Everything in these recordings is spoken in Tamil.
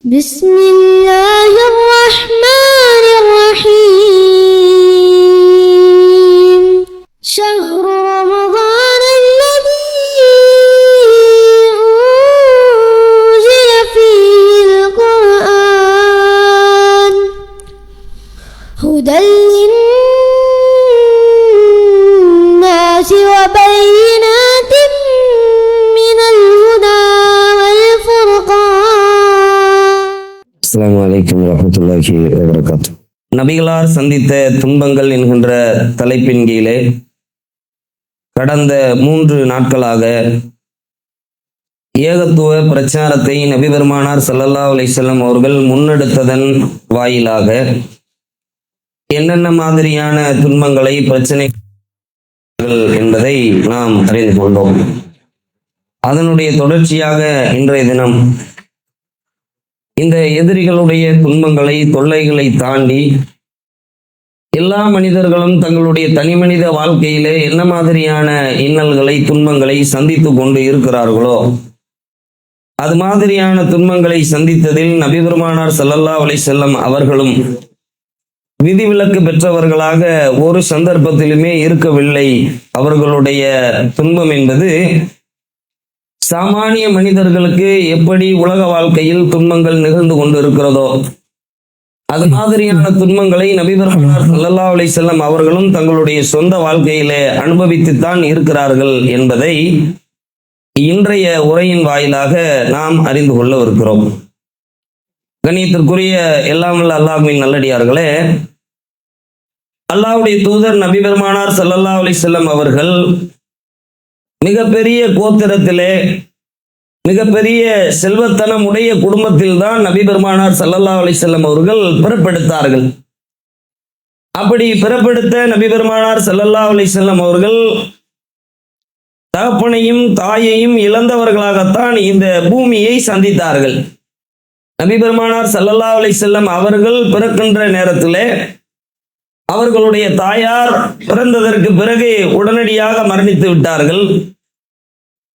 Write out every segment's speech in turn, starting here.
بسم الله الرحمن الرحيم شهر رمضان الذي أنزل فيه القرآن هدى للناس وبينات من الهدى والفرقان. அஸ்ஸலாமு அலைக்கும் வரஹ்மத்துல்லாஹி வபரகாத்துஹு. நபிகளார் சந்தித்த துன்பங்கள் என்கின்ற தலைப்பின் கீழே கடந்த 3 நாட்களாக ஏகத்துவ பிரச்சாரத்தை நபி பெருமானார் ஸல்லல்லாஹு அலைஹி வஸல்லம் அவர்கள் முன்னெடுத்ததன் வாயிலாக என்னென்ன மாதிரியான துன்பங்களை பிரச்சனைகள் என்பதை நாம் அறிந்து கொண்டோம். அதனுடைய தொடர்ச்சியாக இன்றைய தினம் இந்த எதிரிகளுடைய துன்பங்களை தொல்லைகளை தாண்டி எல்லா மனிதர்களும் தங்களுடைய தனிமனித வாழ்க்கையிலே என்ன மாதிரியான இன்னல்களை துன்பங்களை சந்தித்து கொண்டு இருக்கிறார்களோ அது மாதிரியான துன்பங்களை சந்தித்ததில் நபி பெருமானார் ஸல்லல்லாஹு அலைஹி வஸல்லம் அவர்களும் விதிவிலக்கு பெற்றவர்களாக ஒரு சந்தர்ப்பத்திலுமே இருக்கவில்லை. அவர்களுடைய துன்பம் என்பது சாமானிய மனிதர்களுக்கு எப்படி உலக வாழ்க்கையில் துன்பங்கள் நிகழ்ந்து கொண்டு இருக்கிறதோ அது மாதிரியான துன்பங்களை நபி பெருமானார் ஸல்லல்லாஹு அலைஹி வஸல்லம் அவர்களும் தங்களுடைய சொந்த வாழ்க்கையிலே அனுபவித்துத்தான் இருக்கிறார்கள் என்பதை இன்றைய உரையின் வாயிலாக நாம் அறிந்து கொள்ளவிருக்கிறோம். கண்ணியத்திற்குரிய எல்லாம் வல்ல அல்லாஹ்வின் நல்லடியார்களே, அல்லாஹ்வுடைய தூதர் நபி பெருமானார் ஸல்லல்லாஹு அலைஹி வஸல்லம் அவர்கள் மிகப்பெரிய கோத்திரத்திலே மிகப்பெரிய செல்வத்தனம் உடைய குடும்பத்தில் தான் நபி பெருமானார் ஸல்லல்லாஹு அலைஹி வஸல்லம் அவர்கள் பிறப்பெடுத்தார்கள். அப்படி பிறப்பெடுத்த நபி பெருமானார் ஸல்லல்லாஹு அலைஹி வஸல்லம் அவர்கள் தகப்பனையும் தாயையும் இழந்தவர்களாகத்தான் இந்த பூமியை சந்தித்தார்கள். நபி பெருமானார் ஸல்லல்லாஹு அலைஹி வஸல்லம் அவர்கள் பிறக்கின்ற நேரத்திலே அவர்களுடைய தாயார் பிறந்ததற்கு பிறகு உடனடியாக மரணித்து விட்டார்கள்.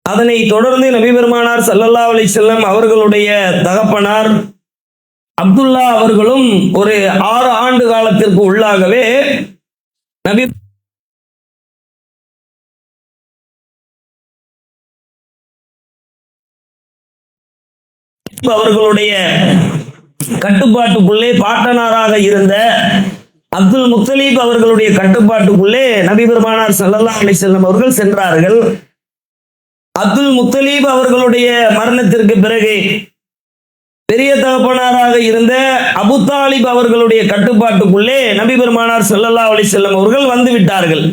அதனை தொடர்ந்து நபி பெருமானார் ஸல்லல்லாஹு அலைஹி வஸல்லம் அவர்களுடைய தகப்பனார் அப்துல்லா அவர்களும் ஒரு 6 ஆண்டு காலத்திற்கு உள்ளாகவே நபி அவர்களுடைய கட்டுப்பாட்டுக்குள்ளே பாட்டனாராக இருந்த அப்துல் முத்தலீப் அவர்களுடைய கட்டுப்பாட்டுக்குள்ளே நபி பெருமானார் ஸல்லல்லாஹு அலைஹி வஸல்லம் அவர்கள் சென்றார்கள். அப்துல் முத்தலீப் அவர்களுடைய மரணத்திற்கு பிறகு பெரிய தகப்பனாராக இருந்த அபு தாலிப் அவர்களுடைய கட்டுப்பாட்டுக்குள்ளே நபி பெருமானார் ஸல்லல்லாஹு அலைஹி வஸல்லம் அவர்கள் வந்து விட்டார்கள்.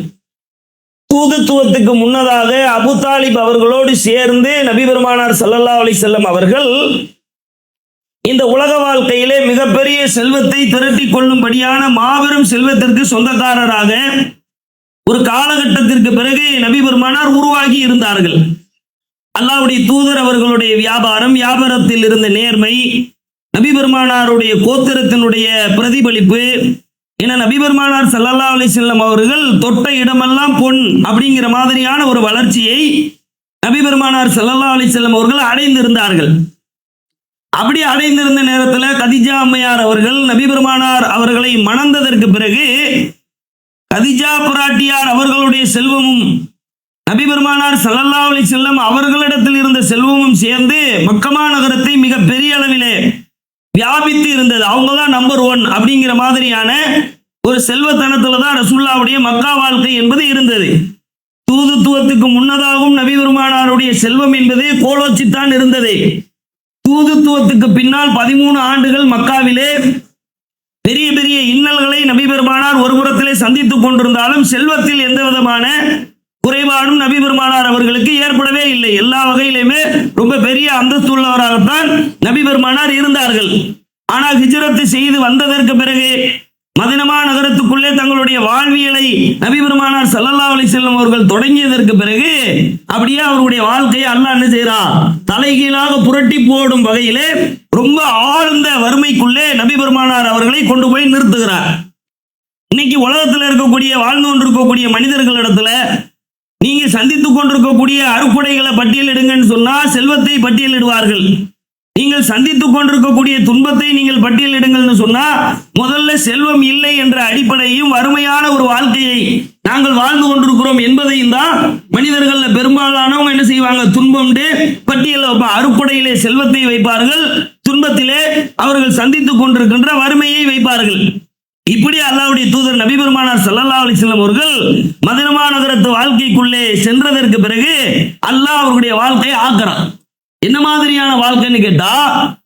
தூதுத்துவத்துக்கு முன்னதாக அபு தாலிப் அவர்களோடு சேர்ந்து நபி பெருமானார் ஸல்லல்லாஹு அலைஹி வஸல்லம் அவர்கள் இந்த உலக வாழ்க்கையிலே மிகப்பெரிய செல்வத்தை திரட்டி கொள்ளும்படியான மாபெரும் செல்வத்திற்கு சொந்தக்காரராக ஒரு காலகட்டத்திற்கு பிறகு நபி பெருமானார் உருவாகி இருந்தார்கள். அல்லாஹ்வுடைய தூதர் அவர்களுடைய வியாபாரத்தில் இருந்த நேர்மை, நபி பெருமானாருடைய கோத்திரத்தினுடைய பிரதிபலிப்பு என நபி பெருமானார் ஸல்லல்லாஹு அலைஹி வஸல்லம் அவர்கள் தொட்ட இடமெல்லாம் பொன் அப்படிங்கிற மாதிரியான ஒரு வளர்ச்சியை நபி பெருமானார் ஸல்லல்லாஹு அலைஹி வஸல்லம் அவர்கள் அடைந்திருந்தார்கள். அப்படி அடைந்திருந்த நேரத்தில் கதீஜா அம்மையார் அவர்கள் நபி பெருமானார் அவர்களை மணந்ததற்கு பிறகு கதீஜா பிராட்டியார் அவர்களுடைய செல்வமும் நபி பெருமானார் ஸல்லல்லாஹு அலைஹி வஸல்லம் அவர்களிடத்தில் இருந்த செல்வமும் சேர்ந்து மக்கமா நகரத்தை மிக பெரிய அளவிலே வியாபித்து இருந்தது. அவங்க தான் நம்பர் 1 அப்படிங்கிற மாதிரியான ஒரு செல்வத்தனத்துல தான் ரசூலுல்லாஹ்வுடைய மக்கா வாழ்க்கை என்பது இருந்தது. தூதுத்துவத்துக்கு முன்னதாகவும் நபி பெருமானாருடைய செல்வம் என்பது கோலோச்சித்தான் இருந்தது. தூதுத்துவத்துக்கு பின்னால் 13 ஆண்டுகள் மக்காவிலே பெரிய பெரிய இன்னல்களை நபி பெருமானார் ஒரு புறத்திலே சந்தித்துக் கொண்டிருந்தாலும் செல்வத்தில் எந்த விதமான குறைபாடும் நபி பெருமானார் அவர்களுக்கு ஏற்படவே இல்லை. எல்லா வகையிலுமே ரொம்ப பெரிய அந்தஸ்து உள்ளவராகத்தான் நபி பெருமானார் இருந்தார்கள். ஆனால் ஹிஜ்ரத் செய்து வந்ததற்கு பிறகு மதீனா நகரத்துக்குள்ளே தங்களுடைய வாழ்வியலை நபி பெருமானார் ஸல்லல்லாஹு அலைஹி வஸல்லம் அவர்கள் தொடங்கியதற்கு பிறகு அப்படியே அவருடைய வாழ்க்கையை அல்லாஹ் என்ன செய்றான், தலைகீழாக புரட்டி போடும் வகையிலே ரொம்ப ஆழ்ந்த வறுமைக்குள்ளே நபி பெருமானார் அவர்களை கொண்டு போய் நிறுத்துகிறார். இன்னைக்கு உலகத்தில் இருக்கக்கூடிய வாழ்ந்து கொண்டிருக்கக்கூடிய மனிதர்களிடத்துல நீங்க சந்தித்துக் கொண்டிருக்கக்கூடிய அறுப்புடைகளை பட்டியலிடுங்கன்னு சொன்னா செல்வத்தை பட்டியலிடுவார்கள். நீங்கள் சந்தித்துக் கொண்டிருக்கக்கூடிய துன்பத்தை நீங்கள் பட்டியலிடுங்கள்னு சொன்னா முதல்ல செல்வம் இல்லை என்ற அடிப்படையும் வறுமையான ஒரு வாழ்க்கையை நாங்கள் வாழ்ந்து கொண்டிருக்கிறோம் என்பதையும் தான் மனிதர்கள் பெரும்பாலானவங்க என்ன செய்வாங்க, துன்பம் பட்டியல் அறுக்குடையிலே செல்வத்தை வைப்பார்கள், துன்பத்திலே அவர்கள் சந்தித்துக் கொண்டிருக்கின்ற வறுமையை வைப்பார்கள். இப்படி அல்லாஹ்வுடைய தூதர் நபி பெருமானார் ஸல்லல்லாஹு அலைஹி வஸல்லம் அவர்கள் மதீனா நகரத்து வாழ்க்கைக்குள்ளே சென்றதற்கு பிறகு அல்லாஹ் அவருடைய வாழ்க்கையை ஆக்குறார். என்ன மாதிரியான வாழ்க்கைன்னு கேட்டா,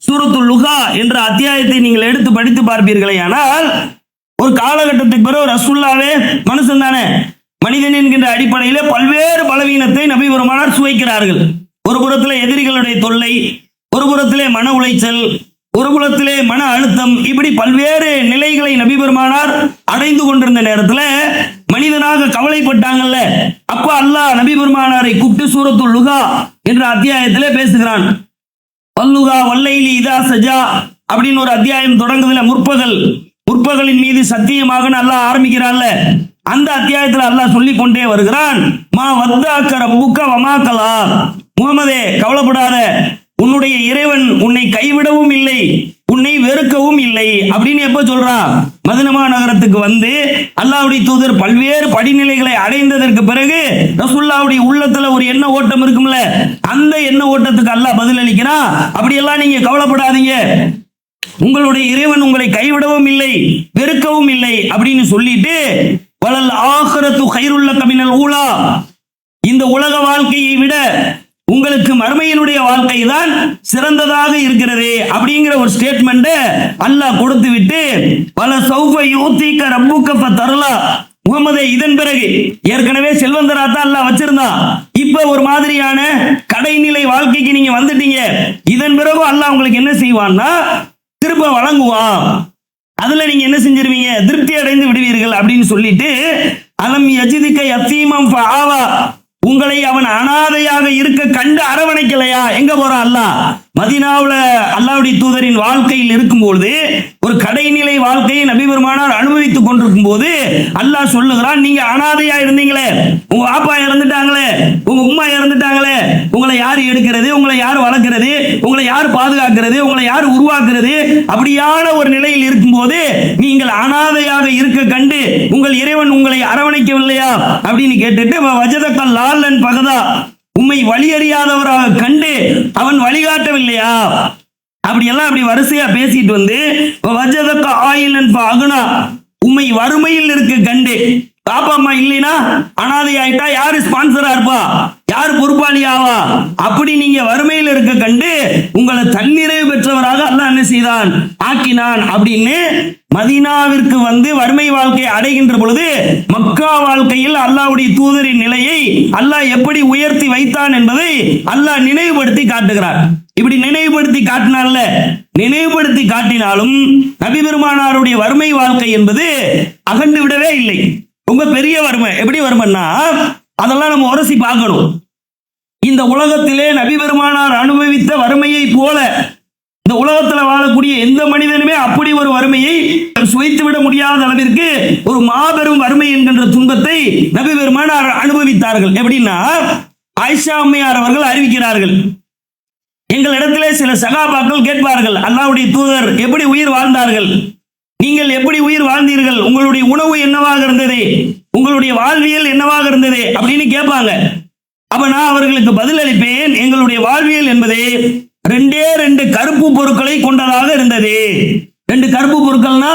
சூரத்துல் லுகா என்ற அத்தியாயத்தை நீங்கள் எடுத்து படித்து பார்ப்பீர்களே ஆனால் ஒரு காலகட்டத்துக்கு பிறகு ரசூலுல்லாஹ்வே மனுஷன் தானே, மனிதன் என்கின்ற அடிப்படையில் பல்வேறு பலவீனத்தை நபி பெருமானார் சுவைக்கிறார்கள். ஒரு புறத்திலே எதிரிகளுடைய தொல்லை, ஒரு புறத்திலே மன உளைச்சல், ஒரு புறத்திலே மன அழுத்தம், இப்படி பல்வேறு நிலைகளை நபி பெருமானார் அடைந்து கொண்டிருந்த நேரத்தில் மனிதனாக கவலைப்பட்டாங்கல்ல. அப்ப அல்லாஹ் நபி பெருமானாரை கூப்பிட்டு சூரத்துல் லுகா என்ற அத்தியாயத்திலே பேசுகிறான். வல்லுகா வல்லைலி இதா சஜா அப்படின்னு ஒரு அத்தியாயம் தொடங்குதுல, முற்பகலின் மீது சத்தியமாக அல்லாஹ் ஆரம்பிக்கிறான்ல. அந்த அத்தியாயத்தில் அல்லாஹ் சொல்லி கொண்டே வருகிறான், மா வத்தாக்க ரப்புக்க வமா கலா, முகமதே கவலைப்படாத, உன்னுடைய இறைவன் உன்னை கைவிடவும் இல்லை, உன்னை வெறுக்கவும் இல்லை அப்படின்னு எப்ப சொல்றான்? மதீனா நகரத்துக்கு வந்து அல்லாஹ்வுடைய தூதர் பல்வேறு படிநிலைகளை அடைந்ததற்கு பிறகு ரசூலுல்லாஹ்வுடைய உள்ளத்துல ஒரு எண்ண ஓட்டம் இருக்கும்ல, அந்த எண்ண ஓட்டத்துக்கு அல்லாஹ் பதில் அளிக்கிறான். அப்படியெல்லாம் நீங்க கவலைப்படாதீங்க, உங்களுடைய இறைவன் உங்களை கைவிடவும் இல்லை, வெறுக்கவும் இல்லை அப்படின்னு சொல்லிட்டு, வலல் ஆகிரத்து கைருல் லக மினல் ஊலா, இந்த உலக வாழ்க்கையை விட உங்களுக்கு மறுமையினுடைய வாழ்க்கை தான் சிறந்ததாக இருக்கிறது அப்படிங்கிற ஒரு ஸ்டேட்மெண்ட் அல்லாஹ் கொடுத்து விட்டு, பல சௌஃப யூதிக ரப்புக ஃபதர்லா, முகமதே இதன் பிறகு ஏற்கனவே செல்வந்தராத்தா அல்லாஹ் வச்சிருந்தான், இப்ப ஒரு மாதிரியான கடைநிலை வாழ்க்கைக்கு நீங்க வந்துட்டீங்க, இதன் பிறகு அல்லாஹ் உங்களுக்கு என்ன செய்வான்னா திரும்ப வழங்குவான், அதுல நீங்க என்ன செஞ்சிருவீங்க, திருப்தி அடைந்து விடுவீர்கள் அப்படின்னு சொல்லிட்டு, அலம் யஜிதுக யத்தீமம் ஃபஆவா, உங்களை அவன் அனாதையாக இருக்க கண்டு அரவணைக்கலையா? எங்க போறான் அல்லாஹ்? மதீனாவுல அல்லாஹ்வுடைய தூதரின் வாழ்க்கையில் இருக்கும்போது, ஒரு கடைநிலை வாழ்க்கையை நபி பெருமானார் அனுபவித்துக் கொண்டிருக்கும் போது அல்லாஹ் சொல்லுகிறான், நீங்க அனாதையா இருந்தீங்களே, உங்க அப்பா இறந்துட்டாங்களே, உங்க உம்மா இறந்துட்டாங்களே, உங்களை யார் எடுக்கிறது, உங்களை யார் வளர்க்கிறது, உங்களை யார் பாதுகாக்கிறது, உங்களை யார் உருவாக்குறது, அப்படியான ஒரு நிலையில் இருக்கும்போது நீங்கள் அனாதையாக இருக்க கண்டு உங்கள் இறைவன் உங்களை அரவணைக்கவில்லையா அப்படின்னு கேட்டுட்டு, வஜதக்கல் லாலன் பகதா, உம்மை வழி அறியாதவராக கண்டு அவன் வழிகாட்டவில்லையா? அப்படியெல்லாம் அப்படி வரிசையா பேசிட்டு வந்து, வஜதக்க ஆயிலன் அகுனா, உம்மை வறுமையில் இருக்க கண்டு, பாப்பா அம்மா இல்லைனா அனாதை ஆயிட்டா யாரு ஸ்பான்சரா இருப்பா, யாரு பொறுப்பாளியாவா, அப்படி நீங்க வறுமையில் இருக்க கண்டு உங்களை தன்னிறைவு பெற்றவராக அல்லாஹ் என்ன செய்தான், ஆக்கினான் அப்படின்னு மதீனாவிற்கு வந்து வறுமை வாழ்க்கை அடைகின்ற பொழுது மக்கா வாழ்க்கையில் அல்லாஹ்வுடைய தூதரின் நிலையை அல்லாஹ் எப்படி உயர்த்தி வைத்தான் என்பதை அல்லாஹ் நினைவுபடுத்தி காட்டுகிறார். இப்படி நினைவுபடுத்தி காட்டினால, நினைவுபடுத்தி காட்டினாலும் நபி பெருமானாருடைய வறுமை வாழ்க்கை என்பது அகண்டு விடவே இல்லை. ரொம்ப பெரிய வறுமை. எப்படி வறுமைன்னா அதெல்லாம் நம்ம உரசி பார்க்கணும். இந்த உலகத்திலே நபி பெருமானார் அனுபவித்த வறுமையை போல இந்த உலகத்தில் வாழக்கூடிய எந்த மனிதனுமே அப்படி ஒரு வறுமையை சுவைத்து விட முடியாத அளவிற்கு ஒரு மாபெரும் வறுமை என்கின்ற துன்பத்தை நபி பெருமானார் அனுபவித்தார்கள். எப்படின்னா, ஆயிஷா அம்மையார் அவர்கள் அறிவிக்கிறார்கள், எங்களிடத்திலே சில சகாபாக்கள் கேட்பார்கள், அல்லாஹ்வுடைய தூதர் எப்படி உயிர் வாழ்ந்தார்கள், நீங்கள் எப்படி உயிர் வாழ்ந்தீர்கள், உங்களுடைய உணவு என்னவாக இருந்தது, உங்களுடைய வாழ்வியல் என்னவாக இருந்தது அப்படின்னு கேட்பாங்க. அப்ப நான் அவர்களுக்கு பதில் அளிப்பேன், எங்களுடைய வாழ்வியல் என்பது ரெண்டு கருப்பு பொருட்களை கொண்டதாக இருந்தது. ரெண்டு கருப்பு பொருட்கள்னா,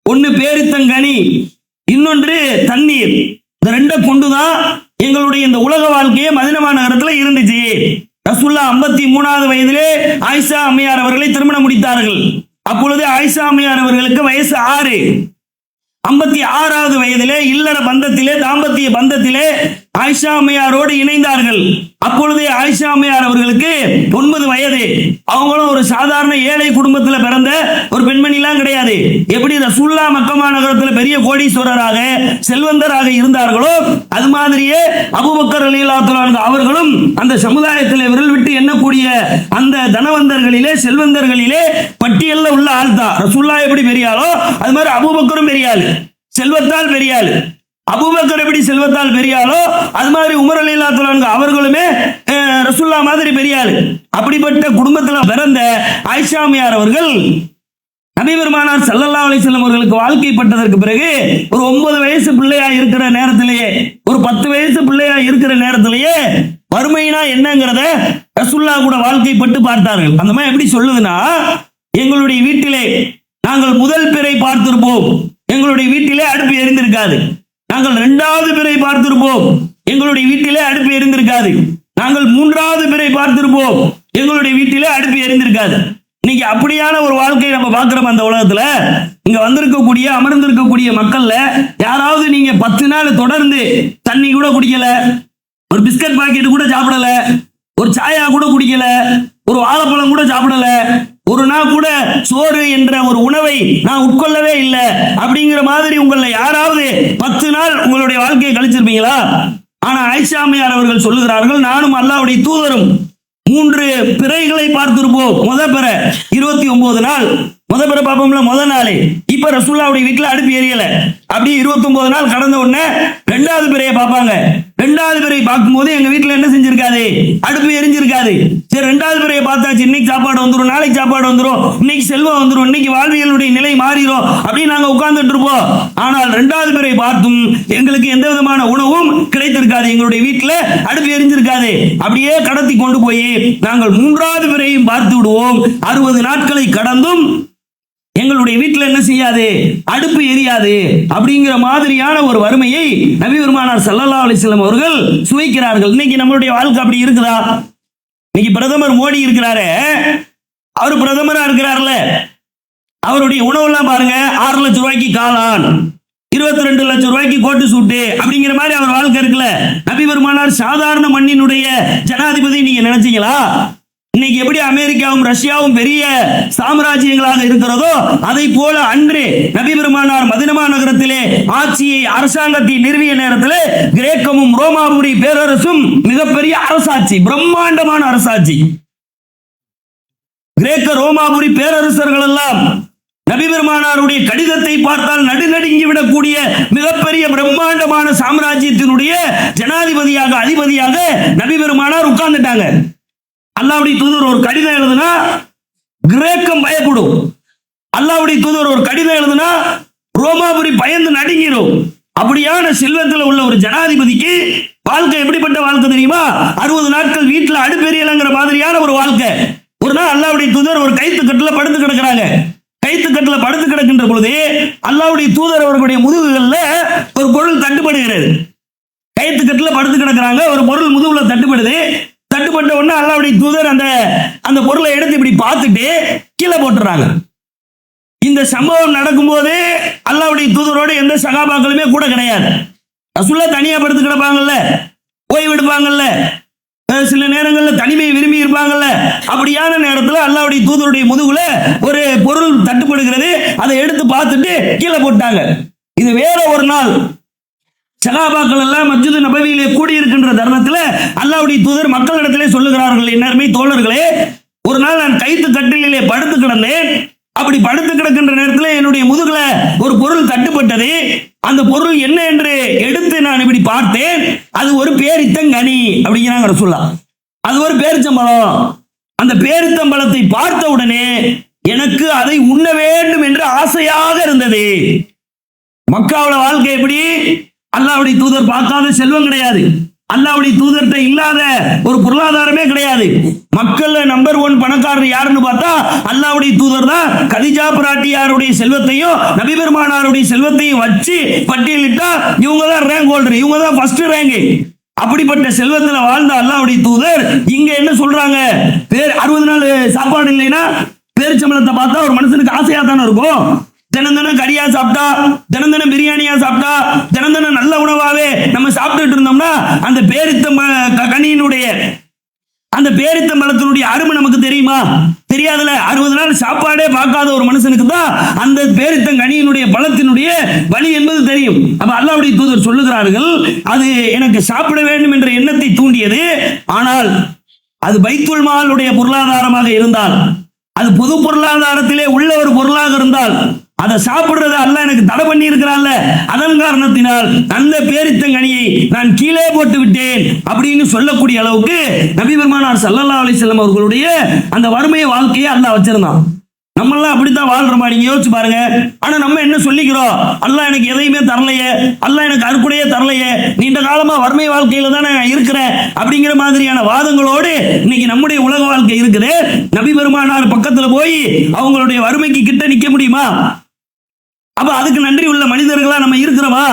ஒன்னு பேரித்தங்கனி, இன்னொன்று தண்ணீர். இந்த ரெண்டை கொண்டுதான் எங்களுடைய இந்த உலக வாழ்க்கையே மதீனா நகரத்தில் இருந்துச்சு. ரசூலுல்லாஹ் 53வது வயதிலே ஆயிஷா அம்மையார் அவர்களை திருமணம் முடித்தார்கள். அப்பொழுது ஆயிஷா அம்மையார் அவர்களுக்கு வயசு 6. 56வது வயதிலே இல்லற பந்தத்திலே, தாம்பத்திய பந்தத்திலே ஆயிஷா அம்மையாரோடு இணைந்தார்கள். அப்பொழுது ஆயிஷா அம்மையார் அவர்களுக்கு 9 வயது. அவங்களும் ஒரு சாதாரண ஏழை குடும்பத்தில் பிறந்த ஒரு பெண்மணிலாம் கிடையாது. எப்படி ரசூலுல்லாஹ் மக்கா நகரத்தில் பெரிய கோடீஸ்வரராக செல்வந்தராக இருந்தார்களோ, அது மாதிரியே அபூபக்கர் ரலியல்லாஹு அன்ஹு அவர்களும் அந்த சமுதாயத்தில் விரல் விட்டு எண்ணக்கூடிய அந்த தனவந்தர்களிலே, செல்வந்தர்களிலே பட்டியலில் உள்ள ஆள் தான். ரசூலுல்லாஹ் எப்படி பெரிய ஆளோ அது மாதிரி அபூபக்கரும் பெரிய ஆள், செல்வத்தால் பெரிய ஆள். அபூபக்கர் எப்படி செல்வத்தால் பெரிய ஆளோ அது மாதிரி உமர் ரலியல்லாஹு அன்ஹு அவர்களுமே ரசூலுல்லாஹ் மாதிரி பெரிய ஆளு. அப்படிப்பட்ட குடும்பத்தில் பிறந்த ஆயிஷா அம்மையார் அவர்கள் நபி பெருமானார் ஸல்லல்லாஹு அலைஹி வஸல்லம் அவர்களுக்கு வாழ்க்கைப்பட்டதற்கு பிறகு ஒரு 9 வயசு பிள்ளையா இருக்கிற நேரத்திலேயே, ஒரு 10 வயசு பிள்ளையா இருக்கிற நேரத்திலேயே வறுமைனா என்னங்கிறத ரசூலுல்லாஹ் கூட வாழ்க்கைப்பட்டு பார்த்தார்கள். அந்த மாதிரி எப்படி சொல்லுதுன்னா, எங்களுடைய வீட்டிலே நாங்கள் முதல் பிறை பார்த்திருப்போம், எங்களுடைய வீட்டிலே அடுப்பு எரிந்திருக்காது. நாங்கள் 2வது பிறை பார்த்திருப்போம், எங்களுடைய வீட்டிலே அடுப்பு எரிந்திருக்காது. நாங்கள் 3வது பிறை பார்த்திருப்போம், எங்களுடைய வீட்டிலே அடுப்பு எரிந்திருக்காது. இன்னைக்கு அப்படியான ஒரு வாழ்க்கையை நம்ம பார்க்கிறோம் அந்த உலகத்துல. இங்க வந்திருக்கக்கூடிய அமர்ந்திருக்கக்கூடிய மக்கள்ல யாராவது நீங்க 10 நாள் தொடர்ந்து தண்ணி கூட குடிக்கல, ஒரு பிஸ்கட் பாக்கெட் கூட சாப்பிடல, ஒரு சாயா கூட குடிக்கல, ஒரு வாழைப்பழம் கூட சாப்பிடல, ஒரு நாள் கூட சோறு என்ற ஒரு உணவை நான் உட்கொள்ளவே இல்லை அப்படிங்கிற மாதிரி உங்களை யாராவது 10 நாள் உங்களுடைய வாழ்க்கையை கழிச்சிருப்பீங்களா? ஆனா ஆயிஷா அம்மையார் அவர்கள் சொல்லுகிறார்கள், நானும் அல்லாஹ்வுடைய தூதரும் 3 பிறைகளை பார்த்திருப்போம். முத பிறை 29 நாள், முத பிறை பார்ப்போம்ல முத நாளே. இப்ப ரசூலுல்லாஹ்வுடைய வீட்டுல அடுப்பு எரியல. அப்படி 29 நாள் கடந்த உடனே 2வது பிறையை பார்ப்பாங்க. 2வது பிறையை பார்க்கும்போது எங்க வீட்டுல என்ன செஞ்சிருக்காது, அடுப்பு எரிஞ்சிருக்காது. சரி 2வது பிறையை பார்த்தாச்சு, இன்னைக்கு சாப்பாடு வந்துடும், நாளைக்கு சாப்பாடு வந்துடும், இன்னைக்கு செல்வம் வந்துடும், இன்னைக்கு வாழ்வியலுடைய நிலை மாறிடும் அப்படின்னு நாங்க உட்கார்ந்துட்டு இருப்போம். ஆனால் 2வது பிறையை பார்த்தும் எங்களுக்கு எந்த விதமான உணவும் கிடைத்திருக்காது, எங்களுடைய வீட்டுல அடுப்பு எரிஞ்சிருக்காது. அப்படியே கடத்தி கொண்டு போய் நாங்கள் 3வது பிறையும் பார்த்து விடுவோம். 60 நாட்களை கடந்தும் எங்களுடைய வீட்டில் என்ன செய்யாது, அடுப்பு எரியாது. அப்படிங்கிற மாதிரியான ஒரு வறுமையை நபி பெருமானார் ஸல்லல்லாஹு அலைஹி வஸல்லம் அவர்கள் சுவைக்கிறார்கள். இன்னைக்கு நம்மளுடைய வாழ்க்கை அப்படி இருக்குதா? இன்னைக்கு பிரதமர் மோடி இருக்கிறாரு, அவர் பிரதமரா இருக்கிறார்ல, அவருடைய உணவெல்லாம் பாருங்க, 6 லட்சம் ரூபாய்க்கு காளான், 22 லட்சம் ரூபாய்க்கு கோட்டு சூட்டு அப்படிங்கிற மாதிரி அவர் வாழ்க்கை இருக்குல்ல. நபி பெருமானார் சாதாரண மண்ணினுடைய ஜனாதிபதி நீங்க நினைச்சீங்களா? இன்னைக்கு எப்படி அமெரிக்காவும் ரஷ்யாவும் பெரிய சாம்ராஜ்யங்களாக இருக்கிறதோ அதை போல அன்று நபி பெருமானார் மதீனா நகரத்திலே ஆட்சியை அரசாங்கத்தை நிறுவிய நேரத்தில் கிரேக்கமும் ரோமாபுரி பேரரசும் மிகப்பெரிய அரசாட்சி, பிரம்மாண்டமான அரசாட்சி. கிரேக்க ரோமாபுரி பேரரசர்கள் எல்லாம் நபி பெருமானாருடைய கடிதத்தை பார்த்தால் நடுநடுங்கி விடக்கூடிய மிகப்பெரிய பிரம்மாண்டமான சாம்ராஜ்யத்தினுடைய ஜனாதிபதியாக அதிபதியாக நபி பெருமானார் உட்கார்ந்துட்டாங்க. அல்லாஹ்வுடைய தூதர் ஒரு கடிதம் எழுதுனா கிரேக்கம் பயப்படும், அல்லாஹ்வுடைய தூதர் ஒரு கடிதம் எழுதுனா ரோமாபுரி பயந்து நடுங்கிடும். அப்படியான செல்வத்தில் உள்ள ஒரு ஜனாதிபதிக்கு வாழ்க்கை எப்படிப்பட்ட வாழ்க்கை தெரியுமா? 60 நாட்கள் வீட்டுல அடுப்பெரியலங்கிற மாதிரியான ஒரு வாழ்க்கை. ஒரு நாள் அல்லாஹ்வுடைய தூதர் ஒரு கைத்து கட்டுல படுத்து கிடக்குறாங்க. கைத்து கட்டுல படுத்து கிடக்கின்ற பொழுது அல்லாஹ்வுடைய தூதர் அவர்களுடைய முதுகுகள்ல ஒரு பொருள் தட்டுப்படுகிறது. கைத்து கட்டுல படுத்து கிடக்குறாங்க, ஒரு பொருள் முதுகுல தட்டுப்படுது. தட்டுப்பட்ட உடனே அல்லாஹ்வுடைய தூதர் அந்த பொருளை எடுத்து இப்படி பார்த்துட்டு கீழே போட்டுறாங்க. இந்த சம்பவம் நடக்கும்போது அல்லாஹ்வுடைய தூதரோட எந்த சகாபாக்களுமே கூட கிடையாது. ரசூலுல்லாஹ் தனியா படுத்து கிடப்பாங்கல்ல, ஓய்வு எடுப்பாங்கல்ல, சில நேரங்களில் தனிமையை விரும்பி இருப்பாங்கல்ல. அப்படியான நேரத்தில் அல்லாஹ்வுடைய தூதருடைய முதுகுல ஒரு பொருள் தட்டுப்படுகிறது, அதை எடுத்து பார்த்துட்டு கீழே போட்டாங்க. இது வேற ஒரு நாள் சகாபாக்கள் எல்லாம் மஸ்ஜித் நபவியிலே கூடியிருக்கின்ற தருணத்தில் அல்லாஹ்வுடைய தூதர் மக்களிடத்திலே சொல்லுகிறார்கள், என்னருமை தோழர்களே, ஒரு நாள் நான் கைத்து கட்டிலே படுத்து கிடந்தேன். அப்படி படுத்து கிடக்கின்ற நேரத்தில் என்னுடைய முதுகுல ஒரு பொருள் தட்டுப்பட்டது. அந்த பொருள் என்ன என்று எடுத்து நான் இப்படி பார்த்தேன், அது ஒரு பேரித்தங்கனி அப்படிங்கிறாங்க ரசூலுல்லாஹ். அது ஒரு பேரிச்சம்பழம். அந்த பேரித்தம்பழத்தை பார்த்த உடனே எனக்கு அதை உண்ண வேண்டும் என்று ஆசையாக இருந்தது. மக்காவுல வாழ்க்கை எப்படி? அல்லாஹ்வுடைய தூதர் பார்க்காத செல்வம் கிடையாது, அல்லாஹ்வுடைய தூதர்கிட்ட இல்லாத ஒரு பொருளாதாரமே கிடையாது. மக்கள்ல நம்பர் 1 பணக்காரர் யாருன்னு பார்த்தா அல்லாஹ்வுடைய தூதர் தான். கதீஜா பிராட்டியாருடைய செல்வத்தையும் நபி பெருமானாருடைய செல்வத்தையும் வச்சு பட்டியலிட்டா இவங்க தான் ரேங்க் ஹோல்டர், இவங்க தான் ஃபர்ஸ்ட் ரேங்க். அப்படிப்பட்ட செல்வத்துல வாழ்ந்த அல்லாஹ்வுடைய தூதர் இங்க என்ன சொல்றாங்க? 60 நாள் சாப்பாடு இல்லைன்னா பேரிச்சம்பழத்தை பார்த்தா ஒரு மனுஷனுக்கு ஆசையா தானே இருக்கும். தினம் தினம் கறியா சாப்பிட்டா, தினம் தினம் பிரியாணியா சாப்பிட்டா, தினம் தினம் நல்ல உணவாவே நம்ம சாப்பிட்டுட்டு இருந்தோம்னா அந்த கனியினுடைய அந்த பேரித்தம்பழத்தினுடைய அருமை நமக்கு தெரியுமா? தெரியாதுல. 60 நாள் சாப்பாடே பார்க்காத ஒரு மனுஷனுக்கு தான் அந்த பேரித்தங்கனியினுடைய பழத்தினுடைய வலி என்பது தெரியும். அப்ப அல்லாஹ்வுடைய தூதர் சொல்லுகிறார்கள், அது எனக்கு சாப்பிட வேண்டும் என்ற எண்ணத்தை தூண்டியது. ஆனால் அது பைத்துல் மாலுடைய பொருளாதாரமாக இருந்தால், அது பொது பொருளாதாரத்திலே உள்ள ஒரு பொருளாக இருந்தால், அதை சாப்பிடுறத அல்லாஹ் எனக்கு தடை பண்ணி இருக்கிறான்ல, அதன் காரணத்தினால் அந்த பேரித்தங்கனியை நான் கீழே போட்டு விட்டேன் அப்படின்னு சொல்லக்கூடிய அளவுக்கு நபி பெருமானார் ஸல்லல்லாஹு அலைஹி வஸல்லம் அவர்களுடைய அந்த வறுமை வாழ்க்கையை அல்லாஹ் வச்சிருந்தான். நம்ம எல்லாம் அப்படித்தான் வாழ்றோமா? நீங்க யோசிச்சு பாருங்க. ஆனா நம்ம என்ன சொல்லிக்கிறோம்? அல்லாஹ் எனக்கு எதையுமே தரலையே, அல்லாஹ் எனக்கு அருக்குடையே தரலையே, நீண்ட காலமா வறுமை வாழ்க்கையில தானே இருக்கிறேன் அப்படிங்கிற மாதிரியான வாதங்களோடு இன்னைக்கு நம்முடைய உலக வாழ்க்கை இருக்குது. நபி பெருமானார் பக்கத்துல போய் அவங்களுடைய வறுமைக்கு கிட்ட நிக்க முடியுமா? அப்ப அதுக்கு நன்றி உள்ள மனிதர்களா நம்ம இருக்கிறோமா?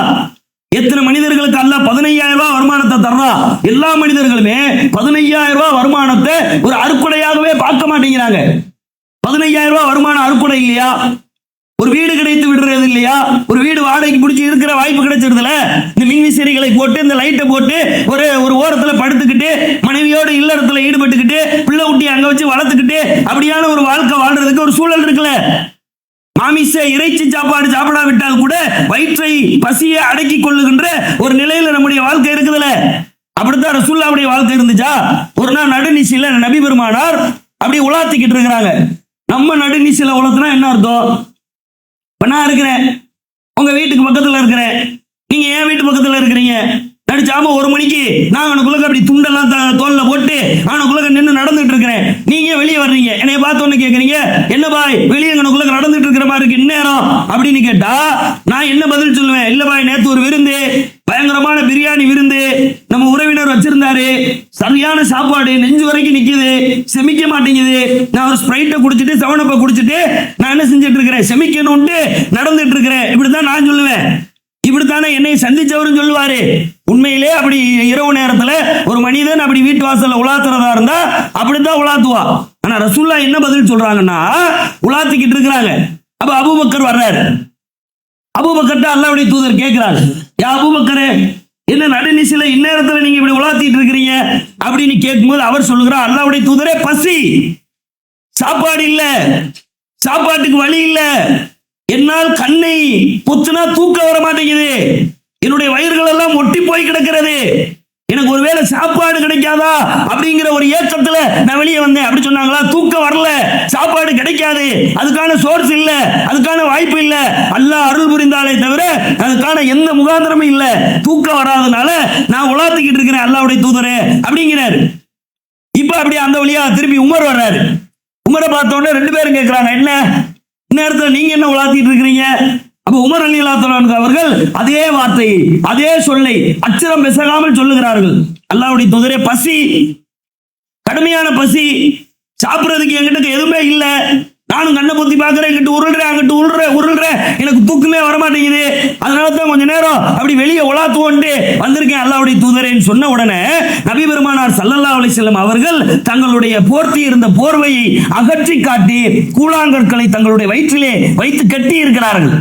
எத்தனை மனிதர்களுக்கு அல்லாஹ் 15,000 ரூபாய் வருமானத்தை தர்றான். எல்லா மனிதர்களுமே 15,000 ரூபாய் வருமானத்தை ஒரு அருக்குடையாகவே பார்க்க மாட்டேங்கிறாங்க. 15,000 ரூபாய் வருமானம் அருக்குடை இல்லையா? ஒரு வீடு கிடைத்து விடுறது இல்லையா? ஒரு வீடு வாடகைக்கு பிடிச்சி இருக்கிற வாய்ப்பு கிடைச்சிருதுல, இந்த மின்விசிறிகளை போட்டு இந்த லைட்டை போட்டு ஒரு ஓரத்துல படுத்துக்கிட்டு மனைவியோடு இல்லறத்துல ஈடுபட்டுக்கிட்டு பிள்ளை ஊட்டி அங்க வச்சு வளர்த்துக்கிட்டு அப்படியான ஒரு வாழ்க்கை வாழ்றதுக்கு ஒரு சூழல் இருக்குல்ல. மாமிச இறைச்சி சாப்பாடு சாப்பிடாவிட்டால் கூட வயிற்றை பசியை அடக்கி கொள்ளுகின்ற ஒரு நிலையில நம்முடைய வாழ்க்கை இருக்குதுல. அப்படித்தான் ரசூலுல்லாஹ்வுடைய வாழ்க்கை இருந்துச்சா? ஒரு நாள் நடுநிசில நபி பெருமானார் அப்படி உலாத்திக்கிட்டு இருக்கிறாங்க. நம்ம நடுநிசில உலத்துனா என்ன அர்த்தம்? இப்ப நான் இருக்கிறேன், உங்க வீட்டுக்கு பக்கத்துல இருக்கிறேன், நீங்க என் வீட்டு பக்கத்துல இருக்கிறீங்க. நடிச்சாம 1 மணிக்கு நான் அவனுக்குள்ள அப்படி துண்டெல்லாம் தோல்ல போட்டு அவனுக்குள்ள நின்று நடந்துட்டு இருக்கிறேன். நீங்க வெளியே வர்றீங்க, என்னைய பார்த்து ஒண்ணு கேக்குறீங்க, என்ன பாய் வெளியே எனக்குள்ள நடந்துட்டு இருக்கிற மாதிரி இருக்கு இந்நேரம் அப்படின்னு கேட்டா நான் என்ன பதில் சொல்லுவேன்? இல்ல பாய், நேத்து ஒரு விருந்து, பயங்கரமான பிரியாணி விருந்து நம்ம உறவினர் வச்சிருந்தாரு, சரியான சாப்பாடு, நெஞ்சு வரைக்கும் நிக்குது, செமிக்க மாட்டேங்குது. நான் ஒரு ஸ்ப்ரைட்டை குடிச்சிட்டு 7 அப் குடிச்சிட்டு நான் என்ன செஞ்சுட்டு இருக்கிறேன்? செமிக்கணும்ட்டு நடந்துட்டு இருக்கிறேன். இப்படித்தான் நான் சொல்லுவேன். இப்படித்தானே என்னை சந்திச்சவரும் சொல்லுவாரு. உண்மையிலே அப்படி இரவு நேரத்துல ஒரு மனிதன் அப்படி வீட்டு வாசல்ல உலாத்துறதா இருந்தா அப்படித்தான் உலாத்துவா. ஆனா ரசூலுல்லாஹ் என்ன பதில் சொல்றாங்கன்னா, உலாத்திக்கிட்டு இருக்கிறாங்க. அப்ப அபூபக்கர் வர்றாரு. அபூபக்கர்ட்ட அல்லாஹ்வுடைய தூதர் கேட்கிறாங்க, யா அபூபக்கரே, என்ன நடுநிசில இந்நேரத்துல நீங்க இப்படி உலாத்திட்டு இருக்கிறீங்க அப்படின்னு கேட்கும்போது அவர் சொல்லுகிறார், அல்லாஹ்வுடைய தூதரே, பசி, சாப்பாடு இல்ல, சாப்பாட்டுக்கு வழி இல்ல, என்னால் கண்ணை பொத்துனா தூக்கம் வர மாட்டேங்குது, என்னுடைய வயிறுகள் எல்லாம் ஒட்டி போய் கிடக்கிறது, எனக்கு ஒருவேளை சாப்பாடு கிடைக்காதா அப்படிங்கிற ஒரு ஏக்கத்துல நான் வெளியே வந்தேன். அப்படி சொன்னாங்களா? தூக்கம் வரல, சாப்பாடு கிடைக்காது, அதுக்கான சோர்ஸ் இல்ல, அதுக்கான வாய்ப்பு இல்ல, அல்லாஹ் அருள் புரிந்தாலே தவிர அதுக்கான எந்த முகாந்திரமும் இல்ல, தூக்கம் வராதனால நான் உலாத்திக்கிட்டு இருக்கிறேன் அல்லாஹ்வுடைய தூதரே அப்படிங்கிறாரு. இப்ப அப்படியே அந்த வழியா திருப்பி உமர் வர்றாரு. உமரை பார்த்த உடனே 2 பேரும் கேட்கிறாங்க, என்ன நேரத்தில் நீங்க என்ன உலாத்திட்டு இருக்கிறீங்க? அப்ப உமர் ரலியல்லாஹு அன்ஹு அவர்கள் அதே வார்த்தையை, அதே சொல்லை அச்சரம் பிசகாமல் சொல்லுகிறார்கள், அல்லாஹ்வுடைய தூதரே, பசி, கடுமையான பசி, சாப்பிடுறதுக்கு என்கிட்ட எதுவுமே இல்ல, நானும் கண்ணை பொத்தி பார்க்கிறேன், இங்கிட்டு உருள்றேன், அங்கிட்டு உருள்றேன், எனக்கு தூக்கமே வர மாட்டேங்குது, அதனால தான் கொஞ்ச நேரம் அப்படி வெளியே உலாத்துவோன்ட்டு வந்திருக்கேன் அல்லாஹ்வுடைய தூதரேன்னு சொன்ன உடனே நபி பெருமானார் ஸல்லல்லாஹு அலைஹி வஸல்லம் அவர்கள் தங்களுடைய போர்த்தி இருந்த போர்வையை அகற்றி காட்டி கூழாங்கற்களை தங்களுடைய வயிற்றிலே வைத்து கட்டி இருக்கிறார்கள்.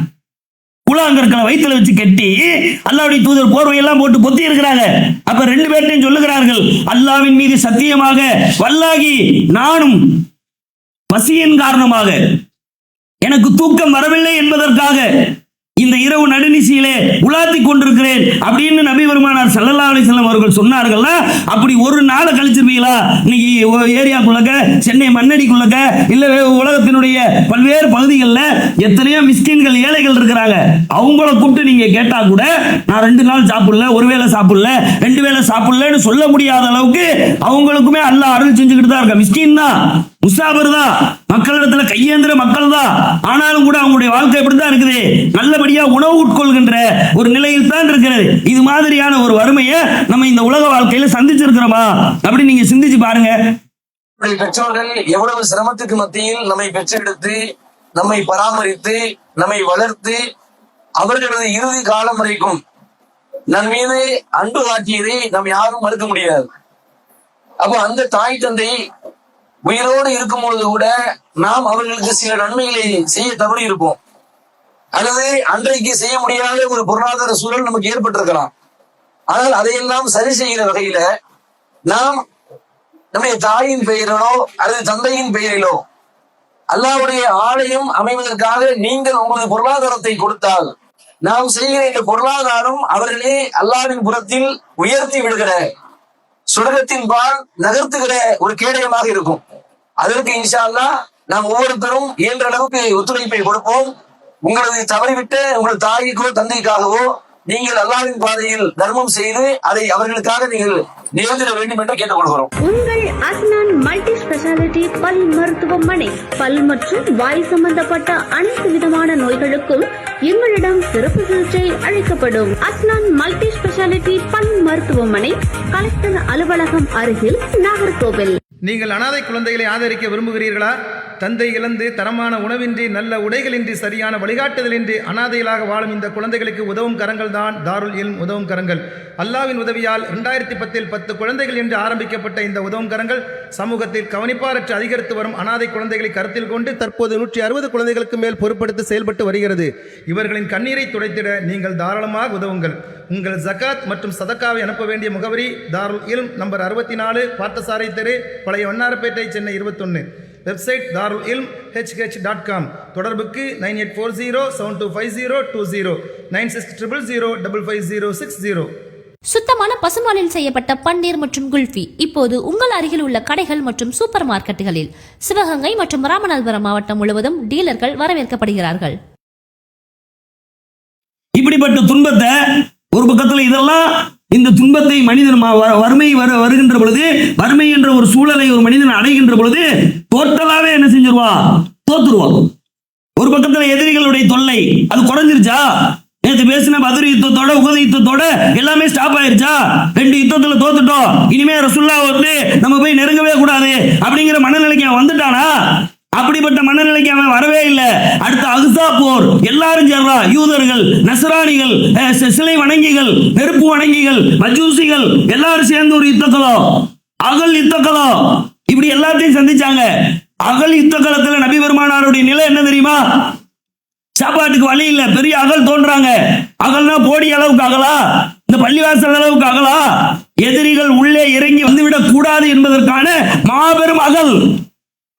கூழாங்கற்களை வயிற்றுல வச்சு கட்டி அல்லாஹ்வுடைய தூதர் போர்வையெல்லாம் போட்டு பொத்தி இருக்கிறாங்க. அப்ப 2 பேர்ட்டையும் சொல்லுகிறார்கள், அல்லாஹ்வின் மீது சத்தியமாக, வல்லாகி நானும் பசியின் காரணமாக எனக்கு தூக்கம் வரவில்லை என்பதற்காக இந்த இரவு நடுநிசியிலே உலாத்தி கொண்டிருக்கிறேன் அப்படின்னு நபி பெருமானார் ஸல்லல்லாஹு அலைஹி வஸல்லம் அவர்கள் சொன்னார்கள்னா, அப்படி ஒரு நாளை கழிச்சிருப்பீங்களா? இன்னைக்கு ஏரியாக்குள்ளக்க, சென்னை மண்ணடிக்குள்ளக்க, இல்ல உலகத்தினுடைய பல்வேறு பகுதிகளில் எத்தனையோ மிஸ்கின்கள், ஏழைகள் இருக்கிறாங்க. அவங்கள கூப்பிட்டு நீங்க கேட்டா கூட நான் 2 நாள் சாப்பிடல, ஒரு வேளை சாப்பிடல, 2 வேளை சாப்பிடலன்னு சொல்ல முடியாத அளவுக்கு அவங்களுக்குமே அல்லாஹ் அருள் செஞ்சுக்கிட்டு தான் இருக்க. மிஸ்கின் தான், முசாபர் தான், மக்களிடத்துல கையேந்திர மக்கள் தான். ஆனாலும் கூட அவங்களுடைய வாழ்க்கை இப்படித்தான் இருக்குது, நல்லபடியா உணவு உட்கொள்கின்ற ஒரு நிலையில் தான் இருக்கிறது. இது மாதிரியான ஒரு வறுமையை நம்ம இந்த உலக வாழ்க்கையில சந்திச்சிருக்கிறோமா அப்படி நீங்க சிந்திச்சு பாருங்க. பெற்றோர்கள் எவ்வளவு சிரமத்துக்கு மத்தியில் நம்மை பெற்றெடுத்து, நம்மை பராமரித்து, நம்மை வளர்த்து, அவர்களது இறுதி காலம் வரைக்கும் நம் மீது அன்பு காட்டியதை நாம் யாரும் மறுக்க முடியாது. அப்போ அந்த தாய் தந்தை உயிரோடு இருக்கும் பொழுது கூட நாம் அவர்களுக்கு சில நன்மைகளை செய்ய தவறி இருப்போம், அல்லது அன்றைக்கு செய்ய முடியாத ஒரு பொருளாதார சூழல் நமக்கு ஏற்பட்டிருக்கலாம். ஆனால் அதையெல்லாம் சரி செய்கிற வகையில நாம் நம்முடைய தாயின் பெயரிலோ அல்லது தந்தையின் பெயரிலோ அல்லாஹ்வுடைய ஆலயம் அமைவதற்காக நீங்கள் உங்களது பொருளாதாரத்தை கொடுத்தால், நாம் செய்கிற இந்த பொருளாதாரம் அவர்களே அல்லாஹ்வின் புறத்தில் உயர்த்தி விடுகிற, சுடகத்தின் பால் நகர்த்துகிற ஒரு கேடயமாக இருக்கும். அதற்கு இன்ஷா அல்லாஹ் நாம் ஒவ்வொருத்தரும் இயன்ற அளவுக்கு ஒத்துழைப்பை கொடுப்போம். உங்களது தவறிவிட்ட உங்கள் தாய்க்கோ தந்தைக்காகவோ நீங்கள் அல்லாஹ்வின் பாதையில் தர்மம் செய்து அதை அவர்களுக்காக நீங்கள் நிகழ்த்திட வேண்டும் என்று கேட்டுக்கொள்கிறோம். உங்கள் அஸ்னான் மல்டி ஸ்பெஷாலிட்டி பல் மருத்துவமனை. பல் மற்றும் வாய் சம்பந்தப்பட்ட அனைத்து விதமான நோய்களுக்கும் எங்களிடம் சிறப்பு சிகிச்சை அளிக்கப்படும். அஸ்னான் மல்டி ஸ்பெஷாலிட்டி பல் மருத்துவமனை, கலெக்டர் அலுவலகம் அருகில், நாகர்கோவில். நீங்கள் அனாதை குழந்தைகளை ஆதரிக்க விரும்புகிறீர்களா? தந்தை இழந்து தரமான உணவின்றி, நல்ல உடைகளின்றி, சரியான வழிகாட்டுதலின்றி அனாதைகளாக வாழும் இந்த குழந்தைகளுக்கு உதவும் கரங்கள் தான் தாருல் இல்ம் உதவும் கரங்கள். அல்லாஹ்வின் உதவியால் 2010 10 குழந்தைகள் என்று ஆரம்பிக்கப்பட்ட இந்த உதவும் கரங்கள் சமூகத்தில் கவனிப்பாரற்று அதிகரித்து வரும் அனாதை குழந்தைகளை கருத்தில் கொண்டு தற்போது 160 குழந்தைகளுக்கு மேல் பொறுப்படுத்தி செயல்பட்டு வருகிறது. இவர்களின் கண்ணீரை துடைத்திட நீங்கள் தாராளமாக உதவுங்கள். உங்கள் ஜகாத் மற்றும் சதக்காவை அனுப்ப வேண்டிய முகவரி தாருல் இல்ம், நம்பர் 64, பார்த்தசாரை தெரு, பழைய வண்ணாரப்பேட்டை, சென்னை 21. வெப்சைட் தாருல் இல்ம் hh.com. தொடர்புக்கு 9840725020, 9600055060. சுத்தமான பசும்பாலில் செய்யப்பட்ட பன்னீர் மற்றும் குல்ஃபி இப்போது உங்கள் அருகில் உள்ள கடைகள் மற்றும் சூப்பர் மார்க்கெட்டுகளில். சிவகங்கை மற்றும் ராமநாதபுரம் மாவட்டம் முழுவதும் டீலர்கள் வரவேற்கப்படுகிறார்கள். இப்படிப்பட்ட துன்பத்தை ஒரு பக்கத்துல இதெல்லாம் இந்த துன்பத்தை மனிதன் வறுமை வருகின்ற பொழுது, வறுமை என்ற ஒரு சூழலை ஒரு மனிதன் அடைகின்ற பொழுது டோட்டலாவே என்ன செஞ்சிருவா? தோத்துருவான். ஒரு பக்கத்துல எதிரிகளுடைய தொல்லை அது குறைஞ்சிருச்சா? நேற்று பேசின பத்ர் யுத்தத்தோட உஹது யுத்தத்தோட எல்லாமே ஸ்டாப் ஆயிருச்சா? 2 யுத்தத்துல தோத்துட்டோம், இனிமே ரசூலுல்லாஹ் வந்து நம்ம போய் நெருங்கவே கூடாது அப்படிங்கிற மனநிலைக்கு அவன் வந்துட்டானா? அப்படிப்பட்ட மனநிலைக்கு அவன் வரவே இல்லை. அடுத்த அக்ஸா போர் எல்லாரும் சேர்றா, யூதர்கள், நஸ்ரானிகள், சிலை வணங்கிகள், நெருப்பு வணங்கிகள், மஜூசிகள் எல்லாரும் சேர்ந்து ஒரு யுத்தக்களம், அகல் யுத்தக்களம், இப்படி எல்லாத்தையும் சந்திச்சாங்க. அகல் யுத்த காலத்துல நபி பெருமானாருடைய நிலை என்ன தெரியுமா? சாப்பாட்டுக்கு வழி இல்ல, பெரிய அகல் தோன்றாங்க. அகல்னா போடி அளவுக்கு அகலா, இந்த பள்ளிவாசல் அளவுக்கு அகலா, எதிரிகள் உள்ளே இறங்கி வந்துவிடக் கூடாது என்பதற்கான மாபெரும் அகல்.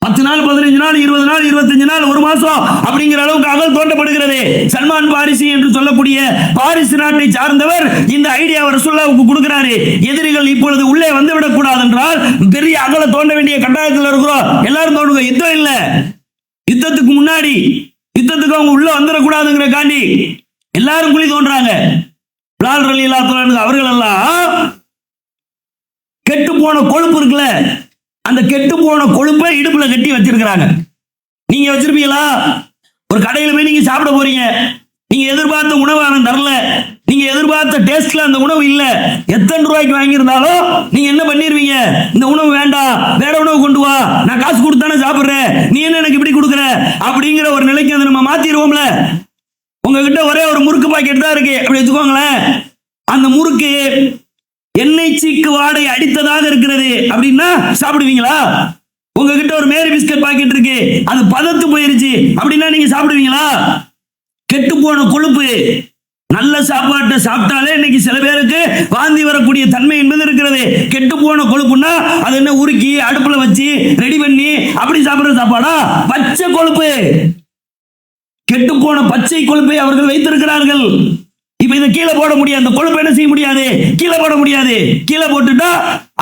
10 நாள், 15 நாள், 20 நாள், 25 நாள், ஒரு மாசம் அப்படிங்கிற அளவுக்கு அகல் தோண்டப்படுகிறது. சல்மான் பாரிசி என்று சொல்லக்கூடிய பாரிஸ் நாட்டை சார்ந்தவர் இந்த ஐடியா ரசூலுல்லாஹ்வுக்கு கொடுக்கிறாரு. எதிரிகள் இப்பொழுது உள்ளே வந்து விடக் கூடாது என்றால் பெரிய அகல தோண்ட வேண்டிய கட்டாயத்தில் இருக்கிறோம். எல்லாரும் தோண்டுங்க. யுத்தம் இல்ல, யுத்தத்துக்கு முன்னாடி, யுத்தத்துக்கு அவங்க உள்ள வந்துடக்கூடாதுங்கிற காண்டி எல்லாரும் குழி தோன்றாங்க. பிலால் ரலியல்லாஹு அன்ஹு அவர்கள் எல்லாம் கெட்டு போன கொழுப்பு இருக்குல்ல, அந்த கெட்டு போன கொழுப்பை இடுப்புல கட்டி வச்சிருக்கிறாங்க. நீங்க வச்சிருப்பீங்களா? ஒரு கடையில போய் நீங்க சாப்பிட போறீங்க, நீங்க எதிர்பார்த்த உணவு அவன் தரல, நீங்க எதிர்பார்த்த டேஸ்ட்ல அந்த உணவு இல்ல, எத்தனை ரூபாய்க்கு வாங்கியிருந்தாலும் நீங்க என்ன பண்ணிருவீங்க? இந்த உணவு வேண்டாம், வேற உணவு கொண்டு வா, நான் காசு கொடுத்தானே சாப்பிடுறேன், நீ என்ன எனக்கு இப்படி கொடுக்குற அப்படிங்கிற ஒரு நிலைக்கு அதை நம்ம மாத்திடுவோம்ல. உங்ககிட்ட ஒரே ஒரு முறுக்கு பாக்கெட் தான் இருக்கு அப்படி வச்சுக்கோங்களேன். அந்த முறுக்கு எண்ணெய் சீக்கு வாடை அடித்ததாக இருக்கிறது அப்படின்னா சாப்பிடுவீங்களா? உங்ககிட்ட ஒரு மேரி பிஸ்கட் பாக்கெட் இருக்கு, அது பதத்து போயிருச்சு அப்படின்னா நீங்க சாப்பிடுவீங்களா? கெட்டு போன கொழுப்பு. நல்ல சாப்பாட்டை சாப்பிட்டாலே இன்னைக்கு சில பேருக்கு வாந்தி வரக்கூடிய தன்மை என்பது இருக்கிறது. கெட்டு போன கொழுப்புன்னா அது என்ன, உருக்கி அடுப்புல வச்சு ரெடி பண்ணி அப்படி சாப்பிடுற சாப்பாடா? பச்சை கொழுப்பு, கெட்டு போன பச்சை கொழுப்பை அவர்கள் வைத்திருக்கிறார்கள். இப்ப இதை கீழே போட முடியாது, அந்த கொழுப்பு என்ன செய்ய முடியாது, கீழே போட முடியாது. கீழே போட்டுட்டா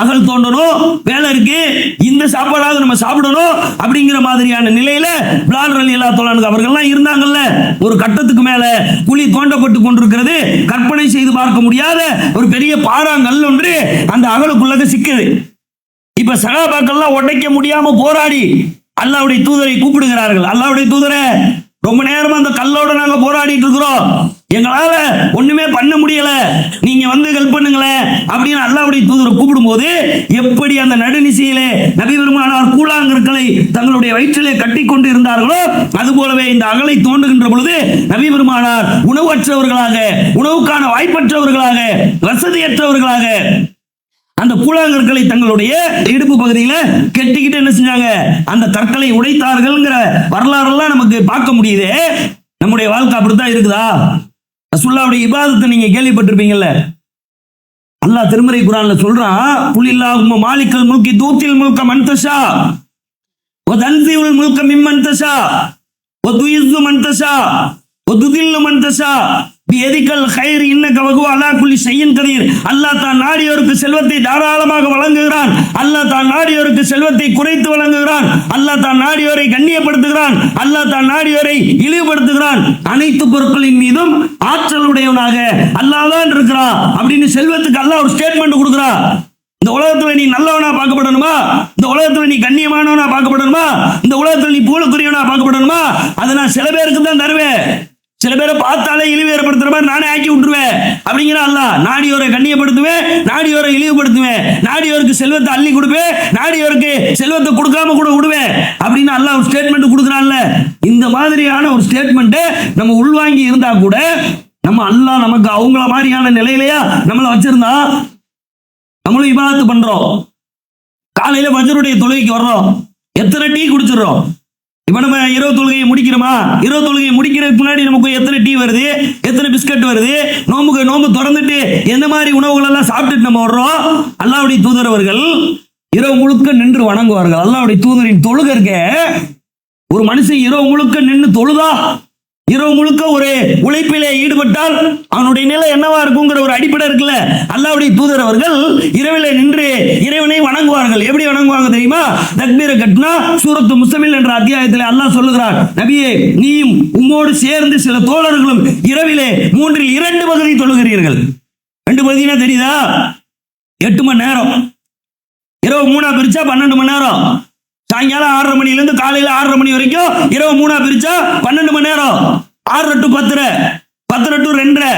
அகல் தோண்டணும், வேலை இருக்கு, இந்த சாப்பாடாவது நம்ம சாப்பிடணும் அப்படிங்கிற மாதிரியான நிலையில பிலால் ரலியல்லாஹு அன்ஹு அவர்கள்லாம் இருந்தாங்கல்ல. ஒரு கட்டத்துக்கு மேல குழி தோண்டப்பட்டு கொண்டிருக்கிறது, கற்பனை செய்து பார்க்க முடியாத ஒரு பெரிய பாறாங்கல் ஒன்று அந்த அகலுக்குள்ள சிக்குது. இப்ப சகாபாக்கள்லாம் உடைக்க முடியாம போராடி அல்லாஹ்வுடைய தூதரை கூப்பிடுகிறார்கள். அல்லாஹ்வுடைய தூதரை, ரொம்ப நேரமா அந்த கல்லோட நாங்க போராடிட்டு இருக்கிறோம், எங்களால ஒண்ணுமே பண்ண முடியல, நீங்க வந்து ஹெல்ப் பண்ணுங்களேன் அப்படின்னு அல்லாஹ்வுடைய தூதரை கூப்பிடும்போது எப்படி அந்த நடுநிசையிலே நபி பெருமானார் கூழாங்கற்களை தங்களுடைய வயிற்றிலே கட்டி கொண்டு இருந்தார்களோ அது போலவே இந்த அகலை தோண்டுகின்ற பொழுது நபி பெருமானார் உணவற்றவர்களாக, உணவுக்கான வாய்ப்பற்றவர்களாக, வசதியற்றவர்களாக அந்த கூழாங்கற்களை தங்களுடைய இடுப்பு பகுதியில கெட்டிக்கிட்டு என்ன செஞ்சாங்க, அந்த கற்களை உடைத்தார்கள்ங்கிற வரலாறெல்லாம் நமக்கு பார்க்க முடியுது. நம்முடைய வாழ்க்கை அப்படித்தான் இருக்குதா? ரசூலுல்லாஹ்வுடைய இபாதத்தை நீங்க கேள்விப்பட்டிருப்பீங்கல்ல. அல்லாஹ் திருமறை குர்ஆன்ல சொல்றான், குலில்லாஹும்ம மாலிக்கல் முல்கி தூத்தில் முல்க மன் தஷா வ தன்சிஉல் முல்க மிம்மன் தஷா வ துஇஸ்ஸு மன் தஷா வ துதில்லு மன் தஷா பியதிக்கல் கைர் இன்னக வகு அலா குல்லி ஷைஇன் கதீர். அல்லாஹ் தான் நாடியோருக்கு செல்வத்தை தாராளமாக வழங்குகிறான். அல்லாஹ் தான் நாடியோருக்கு செல்வத்தை குறைத்து வழங்குகிறான். அல்லாஹ் தான் நாடியோரை கண்ணியப்படுத்துகிறான். அல்லாஹ் தான் நாடியோரை இழிவுபடுத்துகிறான். அனைத்து பொருட்களின் மீதும் ஆற்றல் உடையவனாக அல்லாஹ் தான் இருக்கிறான் அப்படின்னு செல்வத்துக்கு அல்லாஹ் ஒரு ஸ்டேட்மெண்ட் கொடுக்கிறான். இந்த உலகத்துல நீ நல்லவனா பார்க்கப்படணுமா? இந்த உலகத்துல நீ கண்ணியமானவனா பார்க்கப்படணுமா? இந்த உலகத்துல நீ புகழுக்குரியவனா பார்க்கப்படணுமா? அதை நான் சில பேருக்கு தான் தருவேன். சில பேரை பார்த்தாலே இழிவு ஏற்படுத்துற மாதிரி நானே ஆக்கி விட்டுருவேன் அப்படிங்கிற அல்லாஹ். நாடியோரை கண்ணியப்படுத்துவேன், நாடியோரை இழிவுபடுத்துவேன், நாடியோருக்கு செல்வத்தை அள்ளி கொடுப்பேன், நாடியோருக்கு செல்வத்தை கொடுக்காம கூட விடுவேன் அப்படின்னு அல்லாஹ் ஒரு ஸ்டேட்மெண்ட் கொடுக்குறான்ல. இந்த மாதிரியான ஒரு ஸ்டேட்மெண்ட்டை நம்ம உள்வாங்கி இருந்தா கூட நம்ம அல்லாஹ் நமக்கு அவங்கள மாதிரியான நிலையிலையா நம்மளை வச்சிருந்தா நம்மளும் இபாதத்து பண்றோம். காலையில ஃபஜ்ருடைய தொழுகைக்கு வர்றோம், எத்தனை டீ குடிச்சிடறோம். இப்ப நம்ம இரவு தொழுகையை முடிக்கிறோமா? இரவு தொழுகையை முடிக்கிறதுக்கு முன்னாடி நமக்கு எத்தனை டீ வருது, எத்தனை பிஸ்கட் வருது, நோம்பு திறந்துட்டு எந்த மாதிரி உணவுகள் எல்லாம் சாப்பிட்டுட்டு நம்ம வர்றோம். அல்லாஹ்வுடைய தூதர் அவர்கள் இரவு முழுக்க நின்று வணங்குவார்கள். அல்லாஹ்வுடைய தூதரின் தொழுகை இருக்க, ஒரு மனுஷன் இரவு முழுக்க நின்று தொழுதா, இரவு முழுக்க ஒரு உழைப்பிலே ஈடுபட்டால் அவனுடைய நிலை என்னவா இருக்குங்கிற ஒரு அடிப்படை இருக்குல்ல. அல்லாஹ்வுடைய தூதர் அவர்கள் இரவிலே நின்று இறைவனை வணங்குவார்கள். எப்படி வணங்குவாங்க தெரியுமா? தக்பீரை கட்டினா சூரத்து முஸ்ஸமில் என்ற அத்தியாயத்தில் அல்லாஹ் சொல்லுகிறார், நபியே நீயும் உம்மோடு சேர்ந்து சில தோழர்களும் இரவிலே 3/2 பகுதி தொழுகிறீர்கள். 2 பகுதினா தெரியுதா? 8 மணி நேரம். இரவு 3 பிரிச்சா 12 மணி நேரம். சாயங்காலம் 6:30 மணிலேருந்து காலையில 6:30 மணி வரைக்கும் இரவு 3 பிரிச்சா 12 மணி நேரம். 6 to 10, 10 to 2,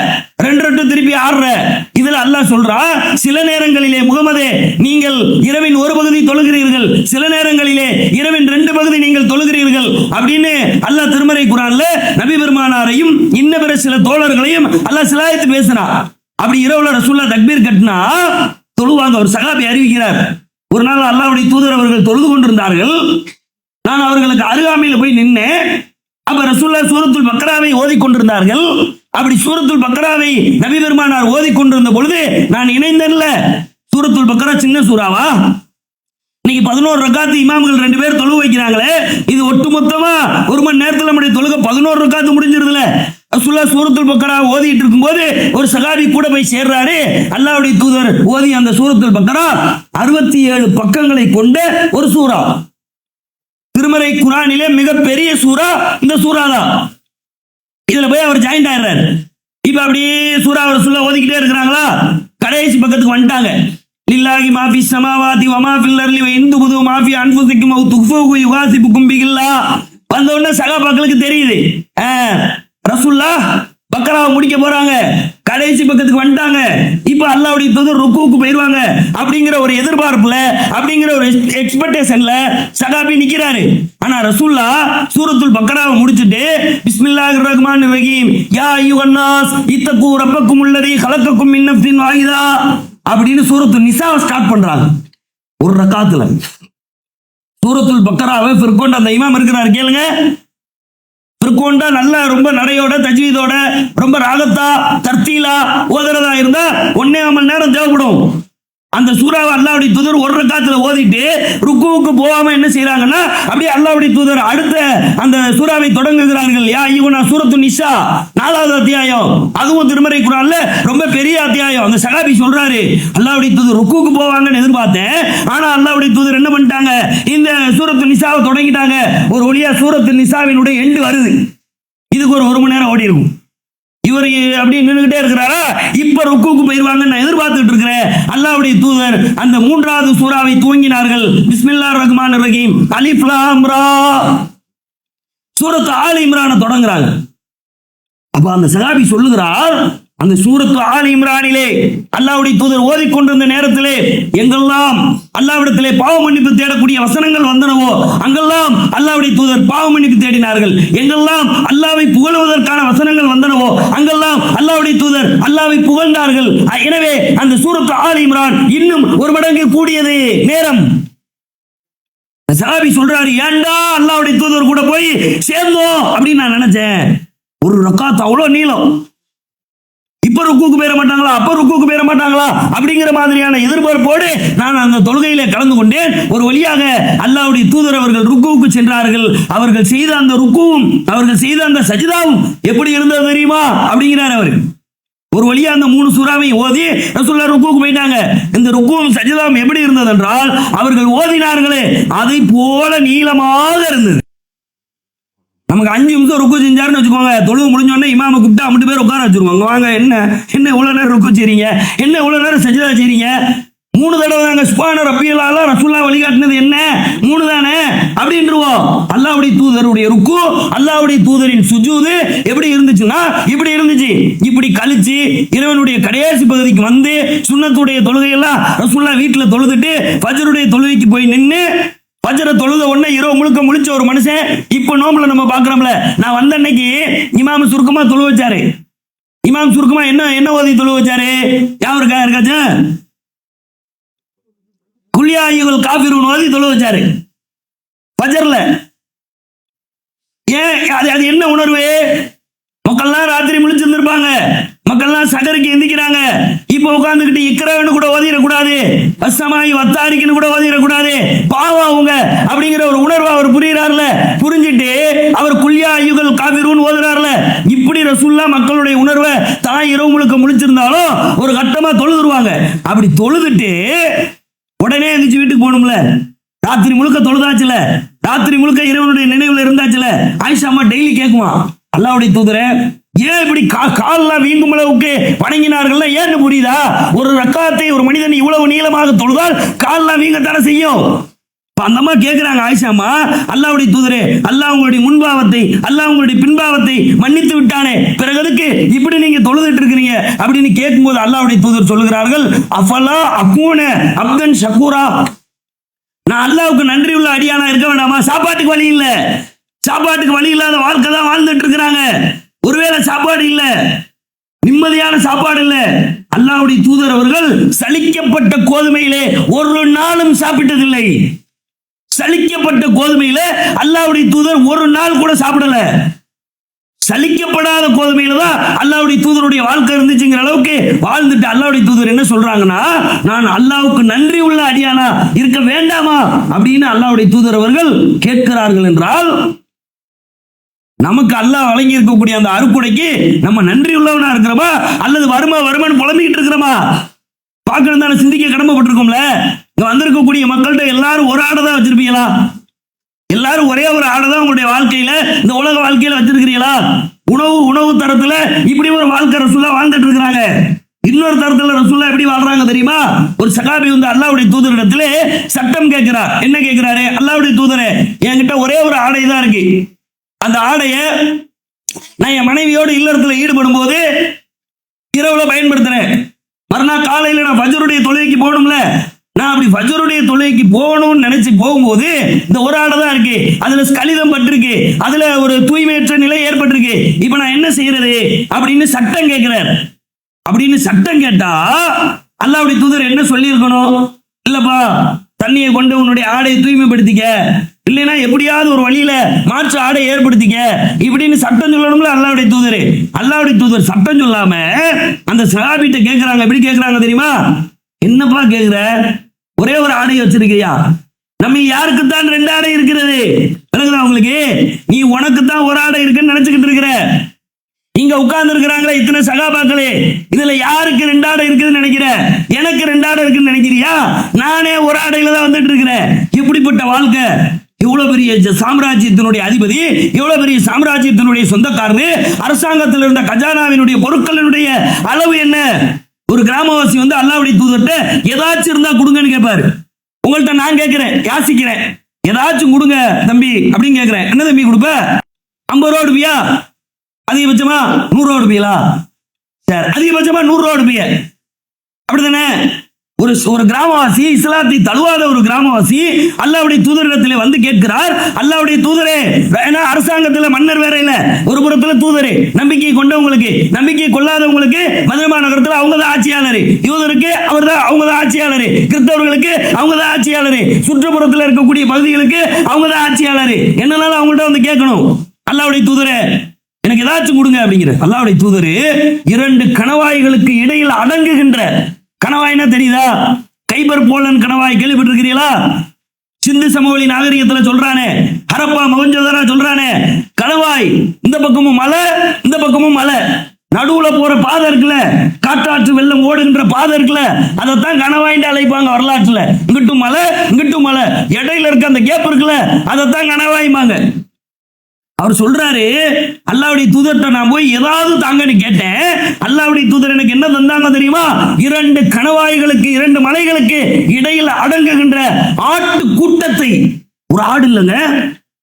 2 to திருப்பி 6. இதுல அல்லாஹ் சொல்றா, சில நேரங்களிலே முகமதே நீங்கள் இரவின் 1 பகுதி தொழுகிறீர்கள், சில நேரங்களிலே இரவின் 2 பகுதி நீங்கள் தொழுகிறீர்கள் அப்படின்னு அல்லாஹ் திருமறை குர்ஆன்ல நபி பெருமானாரையும் இன்ன பிற சில தோழர்களையும் அல்லாஹ் சிலாயத்து பேசுறான். அப்படி இரவுல ரசூலுல்லாஹ் தக்பீர் கட்டினா தொழுவாங்க. ஒரு சஹாபி அறிவிக்கிறார், ஒரு நாள் அல்லாஹ்வுடைய தூதர் அவர்கள் தொழுது கொண்டிருந்தார்கள். நான் அவர்களுக்கு அருகாமையில் போய் நின்னேன். அப்ப ரசூலுல்லாஹ் சூரத்துல் பக்ராவை ஓதிக்கொண்டிருந்தார்கள். அப்படி சூரத்துல் பக்ராவை நபி பெருமானார் ஓதிக்கொண்டிருந்த பொழுது நான் இணைந்தேன்ல. சூரத்துல் பக்ரா சின்ன சூறாவா? இன்னைக்கு 11 ரக்காத்து இமாம்கள் 2 பேர் தொழுக வைக்கிறாங்களே, இது ஒட்டுமொத்தமா 1 மணி நேரத்தில் நம்முடைய தொழுகை 11 ரக்காத்து முடிஞ்சிருதுல. ரசூலுல்லாஹ் சூரத்துல் பக்ரா ஓதிட்டு இருக்கும்போது ஒரு சஹாபி கூட போய் சேர்றாரு. அல்லாஹ்வுடைய தூதர் ஓதி அந்த சூரத்துல் பக்ரா 67 பக்கங்களை கொண்ட ஒரு சூரா. திருமறை குர்ஆனிலே மிகப்பெரிய சூரா இந்த சூரா தான். இதுல போய் அவர் ஜாயின்ட் ஆயிடுறாரு. இப்ப அப்படியே சூரா ரசூலுல்லாஹ் ஓதிக்கிட்டே இருக்கிறாங்களா, கடைசி பக்கத்துக்கு வந்துட்டாங்க. லில்லாஹி மா ஃபிஸ் ஸமாவாதி வ மா ஃபில் அர்லி வ இன் துபுது மா ஃபி அன்ஃபுசிக்கும் வ துஃபூஹு யுஹாசிபுக்கும் பிஹில்லாஹ். வந்த உடனே சஹாபாக்களுக்கு தெரியுது, ரசூலுல்லாஹ் பக்ராவை முடிக்க போறாங்க, கடைசி பக்கத்துக்கு வந்துட்டாங்க. இப்ப அல்லாஹ்வுடைய தூதர் ருக்குவுக்கு போயிருவாங்க அப்படிங்கிற ஒரு எதிர்பார்ப்புல, அப்படிங்கிற ஒரு எக்ஸ்பெக்டேஷன்ல சஹாபி நிக்கிறாரு. ஆனா ரசூலுல்லாஹ் சூரத்துல் பக்ராவை முடிச்சிட்டு பிஸ்மில்லாஹிர் ரஹ்மானிர் ரஹீம் யா அய்யுஹன் நாஸ் இத்தகு ரப்பக்கும் அல்லதி கலக்கக்கும் மின் நஃப்ஸின் வாஹிதா அப்படின்னு சூரத்துல் நிசாவை ஸ்டார்ட் பண்றாங்க. ஒரு ரக்காத்துல சூரத்துல் பக்ராவை ஃபிர்கோண்டா அந்த இமாம் இருக்கிறாரு கேளுங்க. ஃபிர்கோண்டா நல்ல ரொம்ப நடையோட தஜ்வீதோட ரொம்ப ராகத்தா தர்த்தீலா ஓதுறதா இருந்தா 1.5 மணி நேரம் தேவைப்படும். அந்த சூறாவை அல்லாஹ்வுடைய தூதர் ஒரு ரக்காத்துல ஓதிட்டு ருக்குவுக்கு போகாம என்ன செய்யறாங்கன்னா, அப்படியே அல்லாஹ்வுடைய தூதர் அடுத்த அந்த சூறாவை தொடங்குகிறார்கள். யா அய்யுஹன் சூரத்து நிசா 4வது அத்தியாயம். அதுவும் திருமறை குர்ஆன்ல ரொம்ப பெரிய அத்தியாயம். அந்த சஹாபி சொல்றாரு, அல்லாஹ்வுடைய தூதர் ருக்குவுக்கு போவாங்கன்னு எதிர்பார்த்தேன், ஆனா அல்லாஹ்வுடைய தூதர் என்ன பண்ணிட்டாங்க, இந்த சூரத்து நிசாவை தொடங்கிட்டாங்க. ஒரு வழியா சூரத்து நிசாவினுடைய எண்டு வருது. இதுக்கு ஒரு 1 மணி நேரம் ஓடி இருக்கும். இவர் அப்படி நின்றுகிட்டே இருக்கிறாரா, இப்ப ருக்குவுக்கு போயிருவாங்கன்னு நான் எதிர்பார்த்துட்டு இருக்கிறேன். அல்லாஹ்வுடைய தூதர் அந்த 3வது சூறாவை துவங்கினார்கள். பிஸ்மில்லாஹிர் ரஹ்மானிர் ரஹீம் அலிஃப் லாம் ரா. சூரத்து ஆல் இம்ரானை தொடங்குறாங்க. அப்ப அந்த சஹாபி சொல்லுகிறார், அந்த சூரத்து ஆல் இம்ரானிலே அல்லாஹ்வுடைய தூதர் ஓதிக்கொண்டிருந்த நேரத்திலே எங்கெல்லாம் அல்லாஹ்விடத்திலே பாவ மன்னிப்பு தேடக்கூடிய வசனங்கள் வந்தனவோ அங்கெல்லாம் அல்லாஹ்வுடைய தூதர் பாவ மன்னிப்பு தேடினார்கள். எங்கெல்லாம் அல்லாஹ்வை புகழுவதற்கான வசனங்கள் வந்தனவோ அங்கெல்லாம் அல்லாஹ்வுடைய தூதர் அல்லாஹ்வை புகழ்ந்தார்கள். எனவே அந்த சூரத்து ஆல் இம்ரான் இன்னும் 1 மடங்கு கூடியது நேரம். சஹாபி சொல்றாரு, ஏண்டா அல்லாஹ்வுடைய தூதர் கூட போய் சேர்ந்தோம் அப்படின்னு நான் நினைச்சேன். ஒரு ரக்காத் அவ்வளவு நீளம். இப்ப ருக்குக்கு போயிட மாட்டாங்களா, அப்ப ருக்குக்கு போயிட மாட்டாங்களா அப்படிங்கிற மாதிரியான எதிர்பார்ப்போடு நான் அந்த தொழுகையிலே கலந்து கொண்டேன். ஒரு வழியாக அல்லாஹ்வுடைய தூதர் அவர்கள் ருக்குவுக்கு சென்றார்கள். அவர்கள் செய்த அந்த ருக்குவும் அவர்கள் செய்த அந்த சஜிதாவும் எப்படி இருந்தது தெரியுமா அப்படிங்கிறார் அவர். ஒரு வழியா அந்த 3 சூறாவை ஓதி ரசூலுல்லாஹ் ருக்குவுக்கு போயிட்டாங்க. இந்த ருக்குவும் சஜிதாவும் எப்படி இருந்தது என்றால் அவர்கள் ஓதினார்களே அதை போல நீளமாக இருந்தது. நமக்கு 5 நிமிஷம் ருக்கு செஞ்சாருன்னு வச்சுக்கோங்க, தொழுவு முடிஞ்ச உடனே இமாமை கூப்பிட்டு 50 பேர் உட்கார வச்சிருவாங்க. வாங்க, என்ன இவ்வளவு நேரம் ருக்கு செய்றீங்க, என்ன இவ்வளவு நேரம் சஜிதா செய்றீங்க? 3 தடவை தாங்க சுப்ஹான ரப்பியல் ஆலா ரசூலுல்லாஹ் வழிகாட்டினது என்ன 3 தானே அப்படின்றோம். அல்லாஹ்வுடைய தூதருடைய ருக்கு, அல்லாஹ்வுடைய தூதரின் சுஜூது எப்படி இருந்துச்சுன்னா இப்படி இருந்துச்சு. இப்படி கழிச்சு இறைவனுடைய கடைசி பகுதிக்கு வந்து சுன்னத்துடைய தொழுகையெல்லாம் ரசூலுல்லாஹ் வீட்டுல தொழுதுட்டு ஃபஜ்ருடைய தொழுகைக்கு போய் நின்று ஃபஜ்ரை தொழுத உடனே இரவு முழுக்க முழிச்ச ஒரு மனுஷன் இப்ப நோம்புல நம்ம பாக்குறோம்ல. நான் வந்த அன்னைக்கு இமாம் சுருக்கமா தொழு வச்சாரு. இமாம் சுருக்கமா என்ன ஓதி தொழு வச்சாரு யாருக்காச்சும்? குல்யா அய்யுல் காஃபிரூன் ஓதி தொழு வச்சாரு ஃபஜ்ர்ல. ஏன் அது என்ன உணர்வு? மக்கள்லாம் ராத்திரி முழிச்சிருந்திருப்பாங்க, மக்கள்லாம் சகருக்கு எந்திக்கிறாங்க. இப்ப உட்கார்ந்துகிட்டு இக்ரான்னு கூட ஓதிடக்கூடாது, அஸ்ஸமாயி வத்தாரிக்குன்னு கூட ஓதிடக்கூடாது, பாவம் அவங்க அப்படிங்கிற ஒரு உணர்வு அவர் புரியுறாருல. புரிஞ்சிட்டு அவர் குல்யா அய்யுல் காஃபிரூன் ஓதுறாருல. இப்படி ரசூலுல்லாஹ் மக்களுடைய உணர்வை தாய் இரவு முழுக்க முழிச்சிருந்தாலும் ஒரு கட்டமா தொழுதுருவாங்க. அப்படி தொழுதுட்டு உடனே எந்திரிச்சு வீட்டுக்கு போகணும்ல. ராத்திரி முழுக்க தொழுதாச்சுல, ராத்திரி முழுக்க இறைவனுடைய நினைவுல இருந்தாச்சுல. ஆயிஷா அம்மா டெய்லி கேட்குவான், அல்லாஹ்வுடைய தூதரே ஏன் இப்படி கால்லாம் வீங்கும் அளவுக்கு வணங்கினார்கள்? ஏன்னு புரியுதா? ஒரு ரக்காத்தை ஒரு மனிதன் இவ்வளவு நீளமாக தொழுதால் கால்லாம் வீங்கத்தானே செய்யும். அந்த அம்மா கேட்கிறாங்க, ஆயிஷாமா அல்லாஹ்வுடைய தூதரே, அல்லாஹ் உங்களுடைய முன்பாவத்தை அல்லாஹ் உங்களுடைய பின்பாவத்தை மன்னித்து விட்டானே, பிறகு எதுக்கு இப்படி நீங்க தொழுதுட்டு இருக்கிறீங்க அப்படின்னு கேட்கும்போது அல்லாஹ்வுடைய தூதர் சொல்லுகிறார்கள், அஃபலா அகூன அப்தன் ஷக்கூரா, நான் அல்லாஹ்வுக்கு நன்றி உள்ள அடியானா இருக்க வேண்டாமா? சாப்பாட்டுக்கு வழி இல்ல, சாப்பாட்டுக்கு வழி இல்லாத வாழ்க்கை தான் வாழ்ந்துட்டு இருக்கிறாங்க. ஒருவேளை சாப்பாடு இல்ல, நிம்மதியான சாப்பாடு இல்ல. அல்லாஹ்வுடைய தூதர் அவர்கள் சலிக்கப்பட்ட கோதுமையிலே ஒரு நாளும் சாப்பிட்டதில்லை. சலிக்கப்பட்ட கோதுமையில அல்லாஹ்வுடைய தூதர் ஒரு நாள் கூட சாப்பிடல. சலிக்கப்படாத கோதுமையில தான் அல்லாஹ்வுடைய தூதருடைய வாழ்க்கை இருந்துச்சுங்கிற அளவுக்கு வாழ்ந்துட்டு அல்லாஹ்வுடைய தூதர் என்ன சொல்றாங்கன்னா, நான் அல்லாஹ்வுக்கு நன்றி உள்ள அடியானா இருக்க வேண்டாமா அப்படின்னு அல்லாஹ்வுடைய தூதர் அவர்கள் கேட்கிறார்கள் என்றால், நமக்கு அல்லாஹ் வழங்கி இருக்கக்கூடிய அந்த அருக்குடைக்கு நம்ம நன்றி உள்ளவனா இருக்கிறோமா அல்லது வருமானு புலம்பிக்கிட்டு இருக்கிறோமா பார்க்கணும் தானே, சிந்திக்க கடமைப்பட்டிருக்கோம்ல. இங்க வந்திருக்கக்கூடிய மக்கள்கிட்ட எல்லாரும் ஒரு ஆடை தான் வச்சிருப்பீங்களா? எல்லாரும் ஒரே ஒரு ஆடை தான் உங்களுடைய வாழ்க்கையில இந்த உலக வாழ்க்கையில வச்சிருக்கிறீங்களா? உணவு தரத்துல இப்படி ஒரு வாழ்க்கை ரசூலுல்லாஹ் வாழ்ந்துட்டு இருக்கிறாங்க. இன்னொரு தரத்துல ரசூலுல்லாஹ் எப்படி வாழ்றாங்க தெரியுமா? ஒரு சகாபி வந்து அல்லாஹ்வுடைய தூதரிடத்துல சட்டம் கேட்கிறார். என்ன கேட்கிறாரு? அல்லாஹ்வுடைய தூதரே, என்கிட்ட ஒரே ஒரு ஆடை தான் இருக்கு, அந்த ஆடைய நான் என் மனைவியோடு இல்லறத்துல ஈடுபடும் போது இரவுல பயன்படுத்துறேன். மறுநாள் காலையில நான் ஃபஜ்ருடைய தொழுகைக்கு போகணும்ல, நான் அப்படி ஃபஜ்ருடைய தொழுகைக்கு போகணும்னு நினைச்சு போகும்போது இந்த ஒரு ஆடை தான் இருக்கு, அதுல ஸ்கலிதம் பட்டிருக்கு, அதுல ஒரு தூய்மையற்ற நிலை ஏற்பட்டிருக்கு, இப்ப நான் என்ன செய்யறது அப்படின்னு சட்டம் கேட்கிறார். அப்படின்னு சட்டம் கேட்டா அல்லாஹ்வுடைய தூதர் என்ன சொல்லி இருக்கணும்? இல்லப்பா, தண்ணியை கொண்டு உன்னுடைய ஆடையை தூய்மைப்படுத்திக்க, இல்லைன்னா எப்படியாவது ஒரு வழியில மாற்று ஆடை ஏற்படுத்திக்க இப்படின்னு சட்டம் சொல்லணும்ல அல்லாஹ்வுடைய தூதர். அல்லாஹ்வுடைய தூதர் சட்டம் சொல்லாம அந்த சஹாபிட்ட கேட்கிறாங்க. எப்படி கேட்கிறாங்க தெரியுமா? என்னப்பா கேட்கிற, ஒரே ஒரு ஆடை வச்சிருக்கியா? நம்ம யாருக்குத்தான் 2 ஆடை இருக்கிறது? விளங்குதா உங்களுக்கு? நீ உனக்குத்தான் ஒரு ஆடை இருக்குன்னு நினைச்சுக்கிட்டு இருக்கிற. இங்க உட்கார்ந்து இருக்கிறாங்களே இத்தனை சகாபாக்களே, இதுல யாருக்கு 2 ஆடை இருக்குதுன்னு நினைக்கிற? எனக்கு 2 ஆடை இருக்குன்னு நினைக்கிறியா? நானே ஒரு ஆடையில தான் வந்துட்டு இருக்கிறேன். இப்படிப்பட்ட வாழ்க்கை, இவ்வளவு பெரிய சாம்ராஜ்யத்தினுடைய அதிபதி, இவ்வளவு பெரிய சாம்ராஜ்யத்தினுடைய சொந்தக்காரரு, அரசாங்கத்தில் இருந்த கஜானாவினுடைய பொருட்களினுடைய அளவு என்ன? ஒரு கிராமவாசி வந்து அல்லாஹ்வுடைய தூதர்கிட்ட ஏதாச்சும் இருந்தா கொடுங்கன்னு கேட்பாரு. உங்கள்கிட்ட நான் கேட்கிறேன், யாசிக்கிறேன், ஏதாச்சும் கொடுங்க தம்பி அப்படின்னு கேட்கிறேன். என்ன தம்பி கொடுப்ப? 50 ரூபா கொடுப்பியா? அதிகபட்சமா 100 ரூபா கொடுப்பீங்களா? சரி, அதிகபட்சமா 100 ரூபா கொடுப்பீங்க, அப்படிதானே? ஒரு கிராமவாசி, இஸ்லாத்தை தழுவாத ஒரு கிராமவாசி அல்லாஹ்வுடைய தூதரிடத்திலே வந்து கேட்கிறார், அல்லாஹ்வுடைய தூதரே, வேணா அரசாங்கத்துல மன்னர் வேற இல்ல, ஒரு புறத்துல தூதரே, நம்பிக்கை கொண்டவங்களுக்கு நம்பிக்கை கொள்ளாதவங்களுக்கு மதீனா நகரத்துல அவங்க தான் ஆட்சியாளர், யூதருக்கு அவங்க தான் ஆட்சியாளர், கிறிஸ்தவர்களுக்கு அவங்க தான் ஆட்சியாளர், சுற்றுப்புறத்துல இருக்கக்கூடிய பகுதிகளுக்கு அவங்க தான் ஆட்சியாளர். என்னனாலும் அவங்கள்ட்ட வந்து கேட்கணும், அல்லாஹ்வுடைய தூதரே எனக்கு ஏதாச்சும் கொடுங்க அப்படிங்கிற அல்லாஹ்வுடைய தூதரு 2 கணவாய்களுக்கு இடையில் அடங்குகின்ற கணவாய்னா தெரியுதா? கைபர் போலன் கணவாய் கேள்விப்பட்டிருக்கிறீங்களா? சிந்து சமவெளி நாகரிகத்துல சொல்றானே, ஹரப்பா மொஹஞ்சதாரோ சொல்றானே, கணவாய் இந்த பக்கமும் மலை இந்த பக்கமும் மலை, நடுவுல போற பாதை இருக்குல்ல, காட்டாற்று வெள்ளம் ஓடுகின்ற பாதை இருக்குல்ல, அதைத்தான் கணவாய்ன்னு அழைப்பாங்க வரலாற்றுல. இங்கிட்டும் மலை இங்கிட்டும் மலை, இடையில இருக்க அந்த கேப் இருக்குல்ல, அதைத்தான் கணவாய்மாங்க. அவர் சொல்றாரு, அல்லாஹ்வுடைய தூதர்கிட்ட நான் போய் ஏதாவது தாங்கன்னு கேட்டேன். அல்லாஹ்வுடைய தூதர் எனக்கு என்ன தந்தாங்க தெரியுமா? 2 கணவாய்களுக்கு 2 மலைகளுக்கு இடையில் அடங்குகின்ற ஆட்டு கூட்டத்தை, ஒரு ஆடு இல்லைங்க,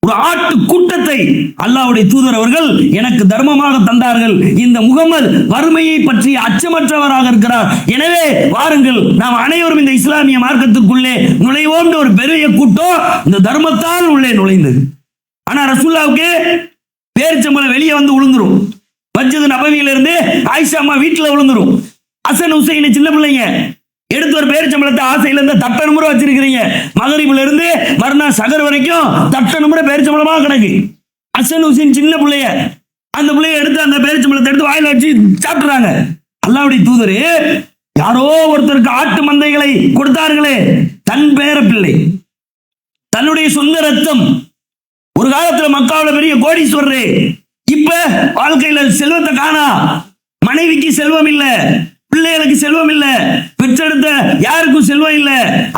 ஒரு ஆட்டு கூட்டத்தை அல்லாஹ்வுடைய தூதர் அவர்கள் எனக்கு தர்மமாக தந்தார்கள். இந்த முகமது வறுமையை பற்றி அச்சமற்றவராக இருக்கிறார். எனவே வாருங்கள், நாம் அனைவரும் இந்த இஸ்லாமிய மார்க்கத்திற்குள்ளே நுழைவோம். ஒரு பெரிய கூட்டம் இந்த தர்மத்தால் உள்ளே நுழைந்தது. ஆனா ரசூலுல்லாஹ்வுக்கு பேரிச்சம்பளம் வெளியே வந்து விழுந்துரும். மஸ்ஜித் நபவியில இருந்து ஆயிஷா அம்மா வீட்டுல விழுந்துரும். ஹசன் ஹுசைன் சின்ன பிள்ளைங்க எடுத்து ஒரு பேரிச்சம்பளத்தை ஆசையில இருந்து தட்ட நுமுறை வச்சிருக்கிறீங்க. மகரிப்ல இருந்து மறுநாள் சகர் வரைக்கும் தட்ட நுமுறை பேரிச்சம்பளமா கிடக்கு. ஹசன் ஹுசைன் சின்ன பிள்ளைய, அந்த பிள்ளைய எடுத்து அந்த பேரிச்சம்பளத்தை எடுத்து வாயில வச்சு சாப்பிடுறாங்க. அல்லாஹ்வுடைய தூதரு யாரோ ஒருத்தருக்கு ஆட்டு மந்தைகளை கொடுத்தார்களே, தன் பேர பிள்ளை, தன்னுடைய சொந்த ரத்தம். ஒரு காலத்துல மக்காவுல பெரிய கோடீஸ்வரரு, இப்ப வாழ்க்கையில செல்வத்தை காணா, மனைவிக்கு செல்வம் இல்ல, பிள்ளைகளுக்கு செல்வம் இல்ல, பெற்றெடுத்த யாருக்கும் செல்வம் இல்ல.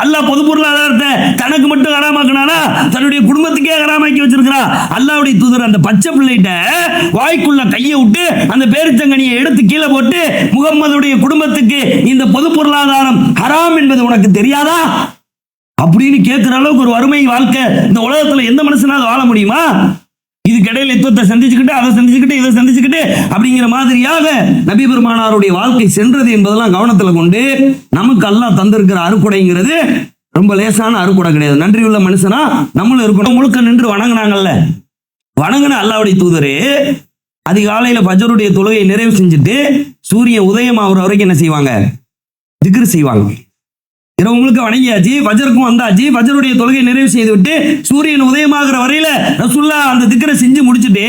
அல்லாஹ் பொது பொருளாதாரத்தை தனக்கு மட்டும் ஹராமாக்குனானா, தன்னுடைய குடும்பத்துக்கே ஹராமாக்கி வச்சிருக்கிறான். அல்லாஹ்வுடைய தூதர் அந்த பச்சை பிள்ளைகிட்ட வாய்க்குள்ள கையை விட்டு அந்த பேரிச்சங்கனியை எடுத்து கீழே போட்டு, முகம்மதுடைய குடும்பத்துக்கு இந்த பொது பொருளாதாரம் ஹராம் என்பது உனக்கு தெரியாதா அப்படின்னு கேட்கிற அளவுக்கு ஒரு வறுமை வாழ்க்கை இந்த உலகத்துல எந்த மனுஷனால வாழ முடியுமா? இதுக்கிடையில் யுத்தத்தை சந்திச்சுக்கிட்டு, அதை சந்திச்சுக்கிட்டு, இதை சந்திச்சுக்கிட்டு அப்படிங்கிற மாதிரியாக நபி பெருமானாருடைய வாழ்க்கை சென்றது என்பதெல்லாம் கவனத்துல கொண்டு, நமக்கு அல்லாஹ் தந்திருக்கிற அறுக்குடைங்கிறது ரொம்ப லேசான அறுக்குடை கிடையாது. நன்றியுள்ள மனுஷனா நம்மளும் இருக்கணும். முழுக்க நின்று வணங்கினாங்கல்ல, வணங்கின அல்லாஹ்வுடைய தூதரே அதிகாலையில ஃபஜ்ருடைய தொழுகையை நிறைவு செஞ்சுட்டு சூரியன் உதயம் ஆகுற வரைக்கும் என்ன செய்வாங்க? திக்ர் செய்வாங்க. இரவுங்களுக்கு வணங்கியாச்சு, ஃபஜ்ருக்கும் வந்தாச்சு, ஃபஜ்ருடைய தொழுகை நிறைவு செய்து விட்டு சூரியன் உதயமாகிற வரையில ரசூலுல்லாஹ் அந்த திக்ரை செஞ்சு முடிச்சுட்டு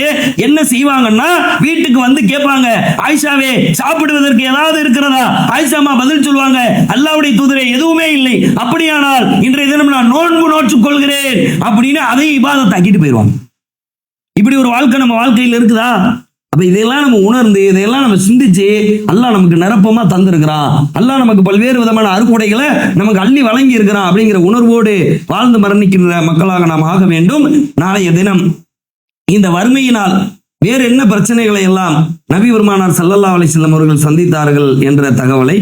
என்ன செய்வாங்கன்னா, வீட்டுக்கு வந்து கேட்பாங்க, ஆயிஷாவே சாப்பிடுவதற்கு ஏதாவது இருக்கிறதா? ஆயிஷா அம்மா பதில் சொல்லுவாங்க, அல்லாஹ்வுடைய தூதரே எதுவுமே இல்லை, அப்படியானால் இன்றைய தினம் நான் நோன்பு நோற்றுக் கொள்கிறேன் அப்படின்னு அதையும் இபாதத் ஆக்கிட்டு போயிடுவாங்க. இப்படி ஒரு வாழ்க்கை நம்ம வாழ்க்கையில் இருக்குதா? அப்ப இதையெல்லாம் நம்ம உணர்ந்து, இதையெல்லாம் நம்ம சிந்திச்சு, அல்லாஹ் நமக்கு நிரப்பமா தந்திருக்கிறான், அல்லாஹ் நமக்கு பல்வேறு விதமான அறுக்குடைகளை நமக்கு அள்ளி வழங்கி இருக்கிறான் அப்படிங்கிற உணர்வோடு வாழ்ந்து மரணிக்கின்ற மக்களாக நாம் ஆக வேண்டும். நாளைய தினம் இந்த வறுமையினால் வேறு என்ன பிரச்சனைகளை எல்லாம் நபி பெருமானார் ஸல்லல்லாஹு அலைஹி வஸல்லம் அவர்கள் சந்தித்தார்கள் என்ற தகவலை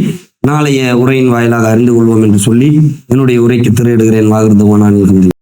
நாளைய உரையின் வாயிலாக அறிந்து கொள்வோம் என்று சொல்லி என்னுடைய உரைக்கு திரையிடுகிறேன். வாகிருதுவானான்.